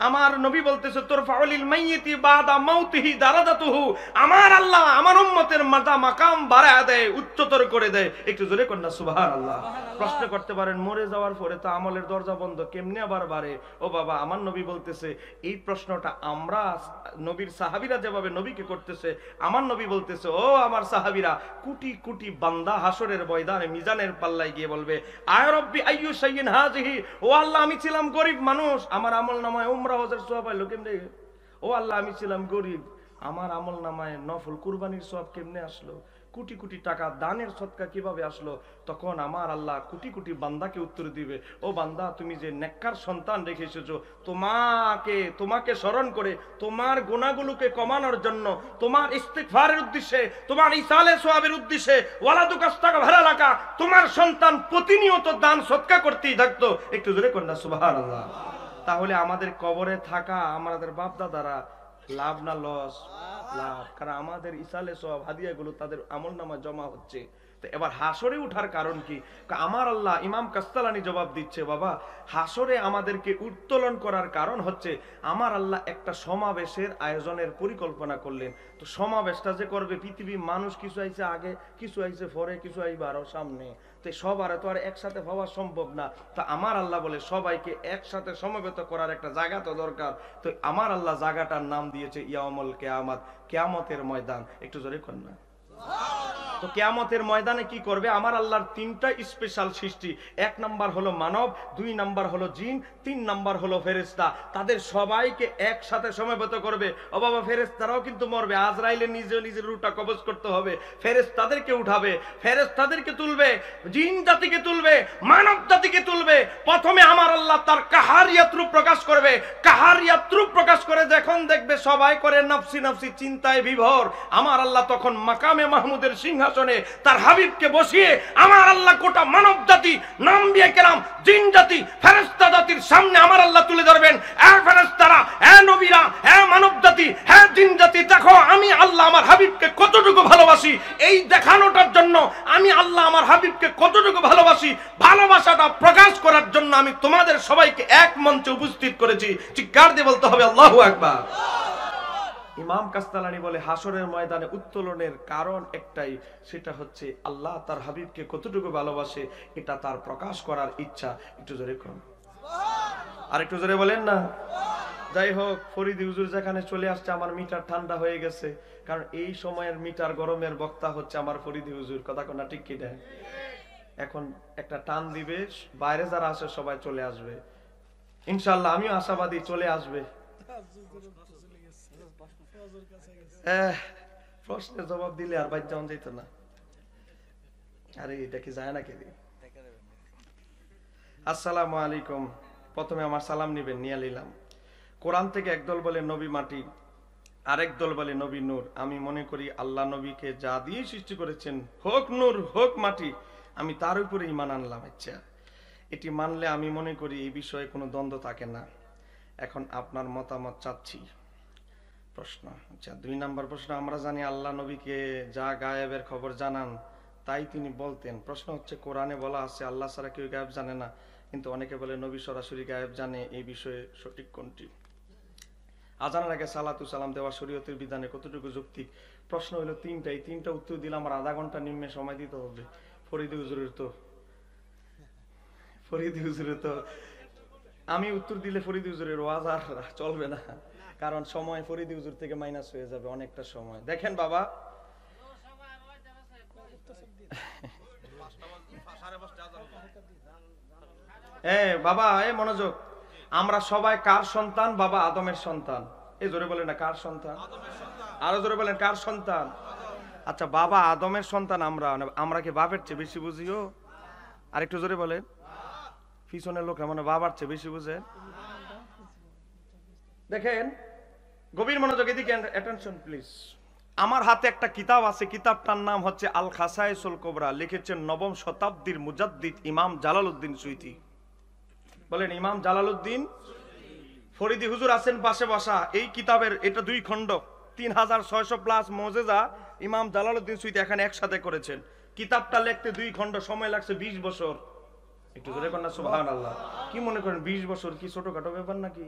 Speaker 1: আমার নবী বলতেছে তুরফাউল মাইয়িতি বাদা মাউতিহি দারাজাতুহু, আমার আল্লাহ আমার উম্মতের মাকাম বাড়ায় দেয়, উচ্চতর করে দেয়। একটু জোরে কর না সুবহানাল্লাহ। প্রশ্ন করতে পারেন মরে যাওয়ার পরে তো আমলের দরজা বন্ধ, কেমনে আবার বাড়ে? ও বাবা, আমার নবী বলতেছে এই প্রশ্নটা আমরা নবীর সাহাবীরা যেভাবে নবীকে করতেছে, আমার নবী বলতেছে ও আমার সাহাবীরা, কোটি কোটি বান্দা হাসরের ময়দানে মিজানের পাল্লায় গিয়ে বলবে আয় রব্বি আইয়ু শাইইন হাযিহি, ও আল্লাহ আমি ছিলাম গরিব মানুষ, আমার আমল নামায় উমরা হজের সওয়াব আইলো কেমনে? ও আল্লাহ আমি ছিলাম গরিব, আমার আমল নামায় নফল কুরবানির সওয়াব কেমনে আসলো? কোটি কোটি টাকা দানের সদকা কিভাবে আসলো? তখন আমার আল্লাহ কোটি কোটি বান্দাকে উত্তর দিবে, ও বান্দা তুমি যে নেককার সন্তান রেখে এসেছো, তোমাকে স্মরণ করে তোমার গুনাহগুলোকে কমানোর জন্য, তোমার ইস্তিগফারের উদ্দেশ্যে, তোমার ইসালে সওয়াবের উদ্দেশ্যে, ওয়ালাদুক আস্তাগফিরা লাকা, তোমার সন্তান প্রতিনিয়ত দান সদকা করতেই থাকতো। একটু জোরে কর না সুবহানাল্লাহ। তাহলে আমাদের কবরে থাকা আমাদের বাপ দাদারা লাভ না লস? লাভ, কারণ আমাদের ইসালে সওয়াব হাদিয়াগুলো তাদের আমলনামায় জমা হচ্ছে। তো এবার হাসরে উঠার কারণ কি? আমার আল্লাহ, ইমাম কাস্তালানি জবাব দিচ্ছে, বাবা হাসরে আমাদেরকে উত্তোলন করার কারণ হচ্ছে আমার আল্লাহ একটা সমাবেশের আয়োজনের পরিকল্পনা করলেন। তো সমাবেশটা যে করবে পৃথিবীর মানুষ, কিছু আইছে আগে, কিছু আইছে পরে, কিছু আইবে আরো সামনে, তো সবার তো আর একসাথে হওয়া সম্ভব না। তো আমার আল্লাহ বলে সবাইকে একসাথে সমবেত করার একটা জায়গা তো দরকার। তো আমার আল্লাহ জায়গাটার নাম দিয়েছে ইয়াউমুল কিয়ামত, কিয়ামতের ময়দান। একটু জোরে কর না। তো কিয়ামতের ময়দানে কি করবে? আমার আল্লাহর তিনটা স্পেশাল সৃষ্টি, এক নাম্বার হলো মানব, দুই নাম্বার হলো জিন, তিন নাম্বার হলো ফেরেশতা। তাদের সবাইকে একসাথে সমবেত করবে। ও বাবা, ফেরেশতারাও কিন্তু মরবে, আজরাইলের নিজের রুহটা কবজ করতে হবে, ফেরেশতাদেরকে উঠাবে, ফেরেশতাদেরকে তুলবে, জিন জাতিকে তুলবে, মানব জাতিকে তুলবে। প্রথমে আমার আল্লাহ তার কাহারিয়াত রূপ প্রকাশ করবে। কাহারিয়াত রূপ প্রকাশ করে যখন দেখবে সবাই করে নফসি নফসি চিন্তায় বিভোর, আমার আল্লাহ তখন মাকামে মাহমুদের সিংহাসনে তার হাবিবকে বসিয়ে আমার আল্লাহ গোটা মানব জাতি, নাম্বিয়া কেরাম, জিন জাতি, ফেরেশতা জাতির সামনে আমার আল্লাহ তুলে ধরবেন, এ ফেরেশতারা, এ নবীরা, এ মানব জাতি, হে জিন জাতি, দেখো আমি আল্লাহ আমার হাবিবকে কতটুকু ভালোবাসি। এই দেখানোটার জন্য আমি আল্লাহ আমার হাবিবকে কতটুকু ভালোবাসি, ভালোবাসাটা প্রকাশ করার জন্য আমি তোমাদের সবাইকে এক মঞ্চে উপস্থিত করেছি। চিৎকার দিয়ে বলতে হবে আল্লাহু আকবার। ইমাম কাস্তালানি বলে হাসরের ময়দানে উত্তোলনের কারণ একটাই, সেটা হচ্ছে আল্লাহ তার হাবিবকে কতটুকু ভালোবাসে, এটা তার প্রকাশ করার ইচ্ছা। একটু জোরে কোন, আর একটু জোরে বলেন না। যাই হোক, ফরিদি হুজুর যেখানে চলে আসছে, আমার মিটার ঠান্ডা হয়ে গেছে, কারণ এই সময়ের মিটার গরমের বক্তা হচ্ছে আমার ফরিদি হুজুর। কথা কোনা ঠিক কি দেয়? এখন একটা টান দিবে, বাইরে যারা আসে সবাই চলে আসবে ইনশাআল্লাহ, আমিও আশাবাদী চলে আসবে। প্রশ্নের জবাব দিলে আর বাইর যাওয়া যেত না। আরে এটা কি যায় না কে? আসসালামু আলাইকুম। প্রথমে আমার সালাম নিবেন, নিয়ে নিলাম। কোরআন থেকে একদল বলে নবী মাটি, আরেক দল বলে নবী নূর। আমি মনে করি আল্লাহ নবীকে যা দিয়ে সৃষ্টি করেছেন, হোক নূর হোক মাটি, আমি তার উপরে ঈমান আনলাম। আচ্ছা, এটি মানলে আমি মনে করি এই বিষয়ে কোনো দ্বন্দ্ব থাকে না। এখন আপনার মতামত চাচ্ছি। প্রশ্ন, আচ্ছা 2 নম্বর প্রশ্ন, আমরা জানি আল্লাহ নবীকে যা গায়েবের খবর জানান তাই তিনি বলতেন। প্রশ্ন হচ্ছে, কোরআনে বলা আছে আল্লাহ ছাড়া কেউ গায়েব জানে না, কিন্তু অনেকে বলে নবী সরাসরি গায়েব জানে, এই বিষয়ে সঠিক কোনটি? আজানের আগে সালাতু সালাম দেওয়া শরীয়তের বিধানে কতটুকু যৌক্তিক? প্রশ্ন হলো তিনটাই, তিনটা উত্তর দিলে আমার আধা ঘন্টা নিম্নে সময় দিতে হবে। ফরিদি হুজুরের তো আমি উত্তর দিলে ফরিদি হুজুরের ওয়াজ আর চলবে না, কারণ সময় ফরিদি হুজুর থেকে মাইনাস হয়ে যাবে অনেকটা সময়। দেখেন বাবা, বাবা মনোযোগ, আমরা সবাই কার সন্তান? বাবা আদমের সন্তান। এই জোরে বলেন না, কার সন্তান? আরো জোরে বলেন, কার সন্তান? আচ্ছা, বাবা আদমের সন্তান আমরা, আমরা কি বাপের চেয়ে বেশি বুঝিও? আর একটু জোরে বলেন। পিছনের লোকরা মানে বাবার চেয়ে বেশি বুঝেন। দেখেন, গভীর মনোযোগ, এদিকে অ্যাটেনশন প্লিজ। আমার হাতে একটা কিতাব আছে, কিতাবটার নাম হচ্ছে আল খাসায়েসুল কুবরা, লিখেছেন নবম শতাব্দীর মুজাদ্দিদ ইমাম জালালউদ্দিন সুয়ুতী। বলেন, ইমাম জালালউদ্দিন ফরিদি হুজুর আছেন পাশে বসা। এই কিতাবের এটা 2 খণ্ড, 3600 প্লাস মুজিজা ইমাম জালালউদ্দিন সুয়ুতী এখানে একসাথে করেছেন। কিতাবটা লিখতে 2 খণ্ড সময় লাগছে 20 বছর। একটু জোরে কর না সুবহানাল্লাহ। কি মনে করেন 20 বছর কি ছোটখাটো ব্যাপার নাকি?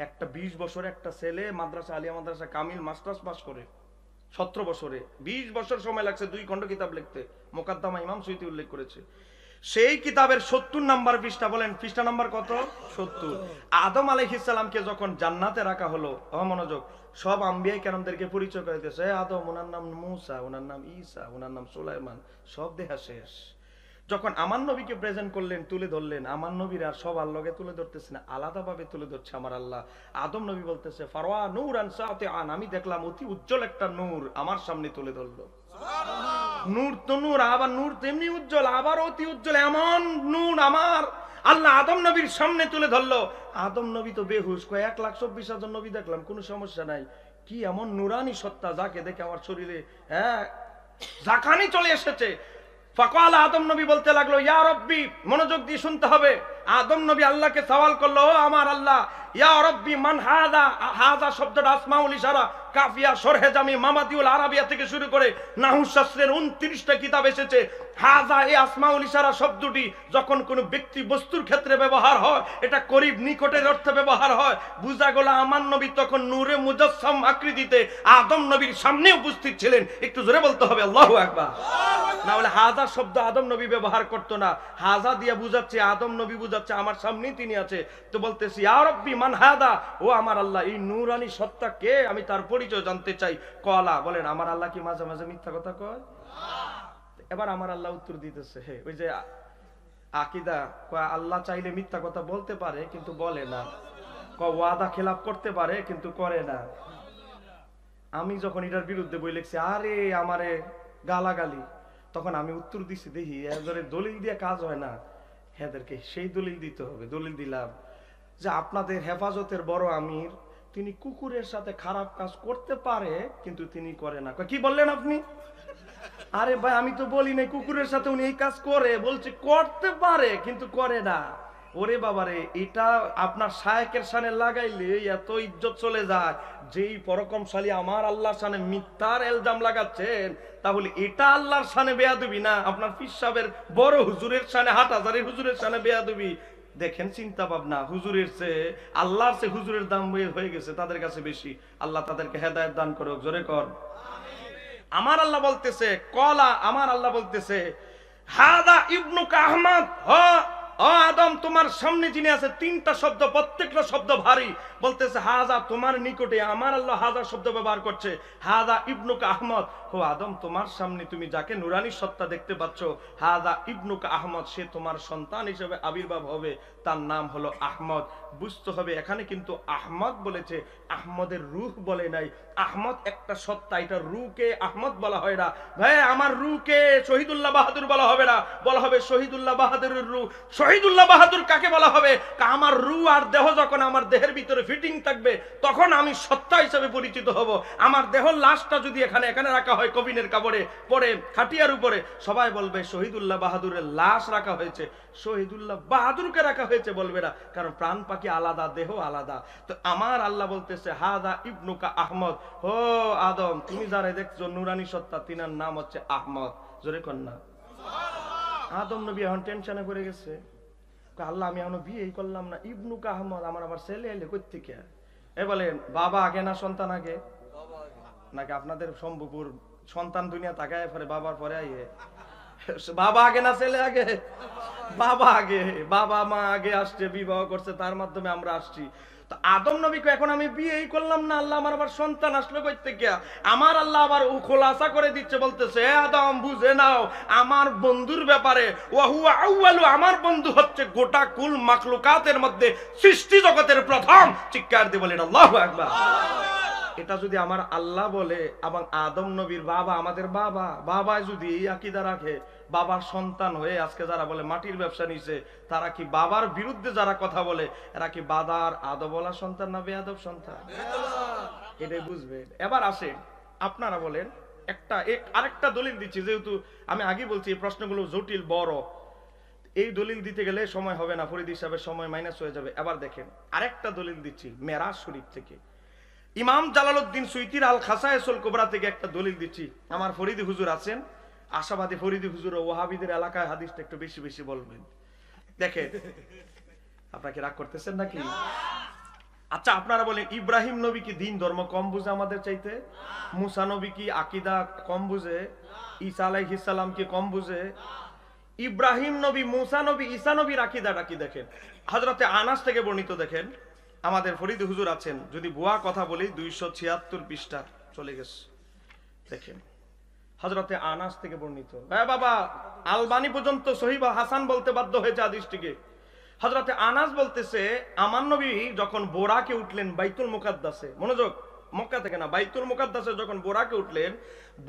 Speaker 1: একটা 20 বছর একটা ছেলে মাদ্রাসা, আলিয়া মাদ্রাসা কামিল মাস্টার্স পাস করে 17 বছরে 20 বছর সময় লাগছে 2 খণ্ড কিতাব লিখতে। মুকাদ্দামা ইমাম সুয়ুতী উল্লেখ করেছে। সেই কিতাবের 70 নাম্বার পৃষ্ঠা, বলেন পৃষ্ঠা নাম্বার কত? 70। আদম আলাইহিস সালামকে যখন জান্নাতে রাখা হলো, মনোযোগ, সব আম্বিয়া কেরামদেরকে পরিচয় করে দিয়েছে। আদম, ওনার নাম মূসা, ওনার নাম ঈসা, ওনার নাম সুলাইমান, সব দেখা শেষ। যখন আমার নবীকে প্রেজেন্ট করলেন, তুলে ধরলেন, আমার নবীর আর সব আল্লাহকে তুলে ধরতেছে না, আলাদাভাবে তুলে ধরছে আমার আল্লাহ। আদম নবী বলতেছে ফারওয়া নূরান সাতিআন, আমি দেখলাম অতি উজ্জ্বল একটা নূর আমার সামনে তুলে ধরলো। নূর তো নূর, আবার নূর তেমনি উজ্জ্বল, আবার অতি উজ্জ্বল, এমন নূর আমার আল্লাহ আদম নবীর সামনে তুলে ধরলো। আদম নবী তো বেহুশ, কয় 1,24,000 নবী দেখলাম, কোনো সমস্যা নাই। কি এমন নুরানি সত্তা যাকে দেখে আমার শরীরে জাকানি চলে এসেছে। ফাকাল, আদম নবী বলতে লাগলো ইয়া রব্বি, মনোযোগ দিয়ে শুনতে হবে। আদম নবী আল্লাহকে সওয়াল করলো, ও আমার আল্লাহ, ইয়া রব্বি মান হাদা। হাদা শব্দটা আসমাউল ইশারা, কাফিয়া, শরহে জামি, মামাদিউল আরাবিয়া থেকে শুরু করে নাহু শাস্ত্রের 29টা কিতাব এসেছে। হাজা, এই আসমাউল ইশারা শব্দটি যখন কোনো ব্যক্তি বস্তুর ক্ষেত্রে ব্যবহার হয়, এটা করিব নিকটের অর্থে ব্যবহার হয়। বুঝা গেল আমার নবী তখন নূরে মুজাসসাম আকৃতিতে আদম নবীর সামনে উপস্থিত ছিলেন। একটু জোরে বলতে হবে আল্লাহু আকবার। না হলে হাজা শব্দ আদম নবী ব্যবহার করতো না। হাজা দিয়ে বুঝাচ্ছে, আদম নবী বুঝাচ্ছে আমার সামনেই তিনি আছে। তো বলতেছি ইয়া রব্বি মান হাদা, ও আমার আল্লাহ, এই নূরানি সত্তা কে, আমি তার পরিচয় জানতে চাই। কলা, বলেন আমার আল্লাহ কি মাঝে মাঝে মিথ্যা কথা কয়? এবার আমার আল্লাহ উত্তর দিতেছে, ওই যে আকীদা, আল্লাহ চাইলে মিথ্যা কথা বলতে পারে কিন্তু বলে না, ওয়াদা খেলাপ করতে পারে কিন্তু করে না। আমি যখন এটার বিরুদ্ধে বই লিখছি, আরে আমারে গালাগালি, তখন আমি উত্তর দিছি, দেখি এদের দলিল দিয়ে কাজ হয় না, এদেরকে সেই দলিল দিতে হবে। দলিল দিলাম যে আপনাদের হেফাজতের বড় আমির, তিনি কুকুরের সাথে খারাপ কাজ করতে পারে কিন্তু তিনি করে না। কি বললেন আপনি? আরে ভাই, আমি তো বলি না কুকুরের সাথে উনি এই কাজ করে, বলছি করতে পারে কিন্তু করে না। ওরে বাবারে, এটা আপনার শায়েকের সানে লাগাইলে এত ইজ্জত চলে যায়। যেই পরকমশালী আমার আল্লাহর সানে মিথ্যার ইলজাম লাগাচ্ছেন, তাহলে এটা আল্লাহর সানে বেয়াদবি না, আপনার পীর সাহেবের বড় হুজুরের সানে, হাটহাজারীর হুজুরের সানে বেয়াদবি। দেখেন চিন্তা ভাবনা, হুজুরের চেয়ে আল্লাহর চেয়ে হুজুরের দাম হয়ে গেছে তাদের কাছে বেশি। আল্লাহ তাদেরকে হেদায়েত দান করুক, জোরে কর। আমার আল্লাহ বলতেছে, কলা, আমার আল্লাহ বলতেছে হাদা ইবনুকা আহমদ, ও আদম তোমার সামনে যিনি আছে, 3টা শব্দ, প্রত্যেকটা শব্দ ভারী। বলতেছে হাজা, তোমার নিকটে, আমার আল্লাহ হাজা শব্দ ব্যবহার করছে। হাদা ইবনুকা আহমদ, ও আদম তোমার সামনে তুমি যাকে নুরানি সত্তা দেখতে পাচ্ছ, হাদা ইবনুকা আহমদ, সে তোমার সন্তান হিসেবে আবির্ভাব হবে, তার নাম হলো আহমদ। বুঝতে হবে এখানে কিন্তু আহমদ বলেছে, আহমদের রূহ বলে নাই। আহমদ একটা সত্তা, এটা রূহকে আহমদ বলা হয় না। ভাই, আমার রূহকে শহীদুল্লাহ বাহাদুর বলা হবে না, বলা হবে শহীদুল্লাহ বাহাদুরের রূহ। শহীদুল্লাহ বাহাদুর কাকে বলা হবে? আমার রূহ আর দেহ যখন আমার দেহের ভিতরে ফিটিং থাকবে, তখন আমি সত্তা হিসেবে পরিচিত হব। আমার দেহ লাশটা যদি এখানে রাখা হয় কবিনের কাপড়ে পরে খাটিয়ার উপরে, সবাই বলবে শহীদুল্লাহ বাহাদুরের লাশ রাখা হয়েছে, শহীদুল্লাহ বাহাদুরকে রাখা হয়েছে বলবে না, কারণ প্রাণ পাখি আলাদা, দেহ আলাদা। তো আমার আল্লাহ বলতেছে হাদা ইবনুকা আহমদ, ও আদম তুমি যারা দেখছো নুরানি সত্তা, তিনার নাম হচ্ছে আহমদ। জোরে কন্যা। আদম নবী এখন টেনশনে পড়ে গেছে, আল্লাহ আমি এখনো বিয়ে করলাম না, ইবনুকা আহমদ, আমার আবার ছেলে এলে কই থেকে? বলেন বাবা আগে না সন্তান আগে? নাকি আপনাদের সম্ভবপুর সন্তান দুনিয়া তাকায় পরে বাবার পরে আইয়ে? বাবা আগে না ছেলে আগে? বাবা আগে, বাবা মা আগে আসছে, বিবাহ করছে, তার মাধ্যমে আমরা আসছি। তো আদম নবীকে এখন আমি বিয়েই করলাম না, আল্লাহ আমার আবার সন্তান আসলো কই থেকে? আমার আল্লাহ আবার খোলাসা করে দিচ্ছে, বলতেছে হে আদম বুঝে নাও আমার বন্ধুর ব্যাপারে, ওয়া হুয়া আউয়ালু, আমার বন্ধু হচ্ছে গোটা কুল মাখলুকাতের মধ্যে সৃষ্টি জগতের প্রথম। চিৎকার দিয়ে বলেন আল্লাহু আকবার। এটা যদি আমার আল্লাহ বলে এবং আদম নবীর বাবা, আমাদের বাবা, বাবা যদি এই আকীদা রাখে, বাবার সন্তান হয়ে আজকে যারা বলে মাটির ব্যবসা নিছে, তারা কি বাবার বিরুদ্ধে যারা কথা বলে, এরা কি বাদার আদবওয়ালা সন্তান না বেয়াদব সন্তান? এটাই বুঝবেন। এবার আসেন, আপনারা বলেন আরেকটা দলিল দিচ্ছি, যেহেতু আমি আগে বলছি এই প্রশ্নগুলো জটিল বড়, এই দলিল দিতে গেলে সময় হবে না, ফরিদ সাহেবের সময় মাইনাস হয়ে যাবে। এবার দেখেন আরেকটা দলিল দিচ্ছি মেরাজ শরীফ থেকে, ইমাম জালালউদ্দিন সুয়ুতীর আল খাসায়েসুল কুবরা থেকে একটা দলিল দিচ্ছি। আমার ফরিদি হুজুর আছেন, আশাবাদী ফরিদি হুজুর ও ওয়াহাবিদের এলাকায় হাদিসটা একটু বেশি বেশি বলবেন। দেখেন, আপনাকে রাগ করতেছেন নাকি? আচ্ছা আপনারা বলেন, ইব্রাহিম নবী কি দিন ধর্ম কম বুঝে আমাদের চাইতে? মুসা নবী কি আকীদা কম বুঝে? ঈসা আলাইহিস সালাম কি কম বুঝে? ইব্রাহিম নবী, মুসা নবী, ঈসা নবীর আকীদাটা কি দেখেন। হযরতে আনাস থেকে বর্ণিত, দেখেন আমাদের ফরিদি হুজুর আছেন, যদি বুয়া কথা বলি 276 পৃষ্ঠা চলে গেছে, দেখেন হযরতে আনাস থেকে বর্ণিত। হ্যাঁ বাবা, আলবানী পর্যন্ত সহিহ হাসান বলতে বাধ্য হয়েছে হাদিসটিকে। হযরতে আনাস বলতেছে, আমার নবী যখন বোরাকে উঠলেন বাইতুল মুকাদ্দাসে, মনোযোগ, মক্কা থেকে না, বাইতুল মুকাদ্দাসে যখন বোরাকে উঠলেন,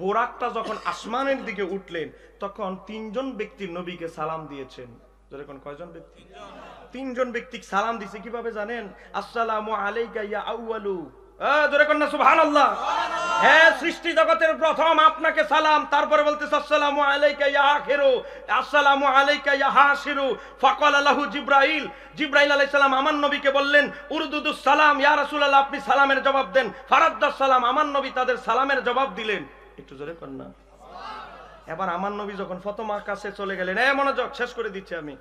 Speaker 1: বোরাকটা যখন আসমানের দিকে উঠলেন, তখন 3 জন ব্যক্তি নবীকে সালাম দিয়েছেন। যখন কয়জন ব্যক্তি? 3 জন ব্যক্তি সালাম দিছে। কিভাবে জানেন? আসসালামু আলাইকা ইয়া আউয়ালু, জোরে কন্যা সুবহানাল্লাহ। হ্যাঁ, সৃষ্টি জগতের প্রথম আপনাকে সালাম। তারপরে বলতেছে আসসালামু আলাইকা ইয়া আখিরু, আসসালামু আলাইকা ইয়া হাসিরু। ফাকালা লাহু জিবরাইল, জিবরাইল আলাইহিস সালাম আমার নবীকে বললেন উরদুদুস সালাম, ইয়া রাসূলুল্লাহ আপনি সালামের জবাব দেন। ফারাদ্দাস সালাম, আমার নবী তাদের সালামের জবাব দিলেন। একটু জোরে কন্যা। এবার আমার নবী যখন ফাতেমার কাছে চলে গেলেন, মনোযোগ, শেষ করে দিচ্ছি আমি।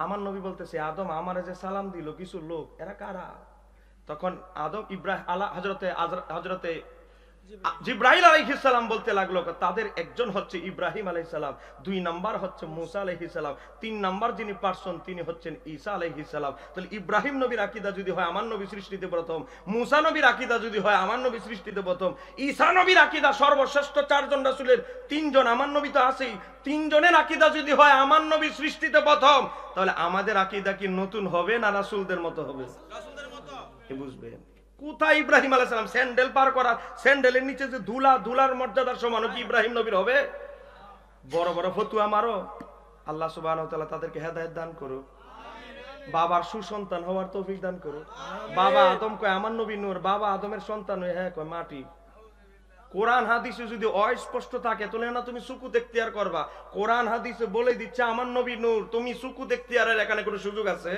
Speaker 1: আমার নবী বলতেছে, আদম আমারে যে সালাম দিল কিছু লোক, এরা কারা? তখন আদম হযরতে জিবরাইল আলাইহিস সালাম বলতে লাগলো, তাদের একজন হচ্ছে ইব্রাহিম আলাইহিস সালাম, 2 নাম্বার হচ্ছে মুসা আলাইহিস সালাম, 3 নাম্বার যিনি পার্সন তিনি হচ্ছেন ঈসা আলাইহিস সালাম। তাহলে ইব্রাহিম নবীর আকীদা যদি হয় আমার নবী সৃষ্টিতে প্রথম, মুসা নবীর আকীদা যদি হয় আমার নবী সৃষ্টিতে প্রথম, ঈসা নবীর আকীদা সর্বশ্রেষ্ঠ 4 জন রাসূলের 3 জন, আমার নবী তো আছেই, 3 জনের আকীদা যদি হয় আমার নবী সৃষ্টিতে প্রথম, তাহলে আমাদের আকীদা কি নতুন হবে না রাসূলদের মতো হবে? রাসূলদের মতো। এ বুঝবেন কোথায় ইব্রাহিম আলাইহিস সালাম স্যান্ডেল পার করা, স্যান্ডেলের নিচে যে ধুলা, ধুলার মর্যাদার সমান কি ইব্রাহিম নবীর হবে? বড় বড় ফতুয়া মারো, আল্লাহ সুবহানাহু ওয়া তাআলা তাদেরকে হেদায়েত দান করুক, বাবার সুসন্তান হওয়ার তৌফিক দান করুক। বাবা আদম কয় আমার নবী নূর, বাবা আদমের সন্তান হয়ে হ্যাঁ কয় মাটি। কোরআন হাদিসে যদি অস্পষ্ট থাকে তাহলে না তুমি সুকুত ইখতিয়ার করবা। কোরআন হাদিসে বলে দিচ্ছে আমার নবী নূর, তুমি সুকুত ইখতিয়ারের এখানে কোনো সুযোগ আছে?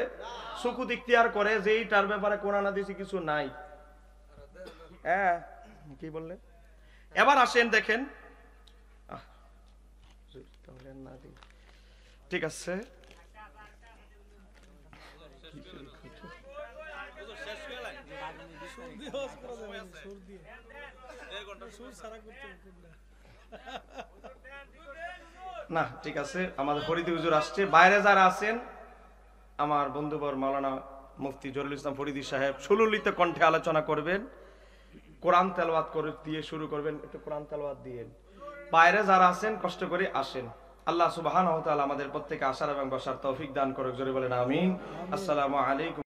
Speaker 1: সুকুত ইখতিয়ার করে যে এইটার ব্যাপারে কোরআন হাদিসে কিছু নাই। কি বললেন? এবার আসেন দেখেন, ঠিক আছে, না ঠিক আছে, আমাদের ফরিদি হুজুর আসছে। বাইরে যারা আছেন আমার বন্ধুবর মাওলানা মুফতি জহুরুল ইসলাম ফরিদি সাহেব সুললিত কণ্ঠে আলোচনা করবেন, কোরআন তেলাওয়াত করে দিয়ে শুরু করবেন, একটু কোরআন তেলাওয়াত দিয়েন। বাইরে যারা আছেন কষ্ট করে আসেন। আল্লাহ সুবহানাহু ওয়া তাআলা আমাদের প্রত্যেককে আসার এবং বসার তৌফিক দান করুক। জোরে বলেন আমিন। আসসালামু আলাইকুম।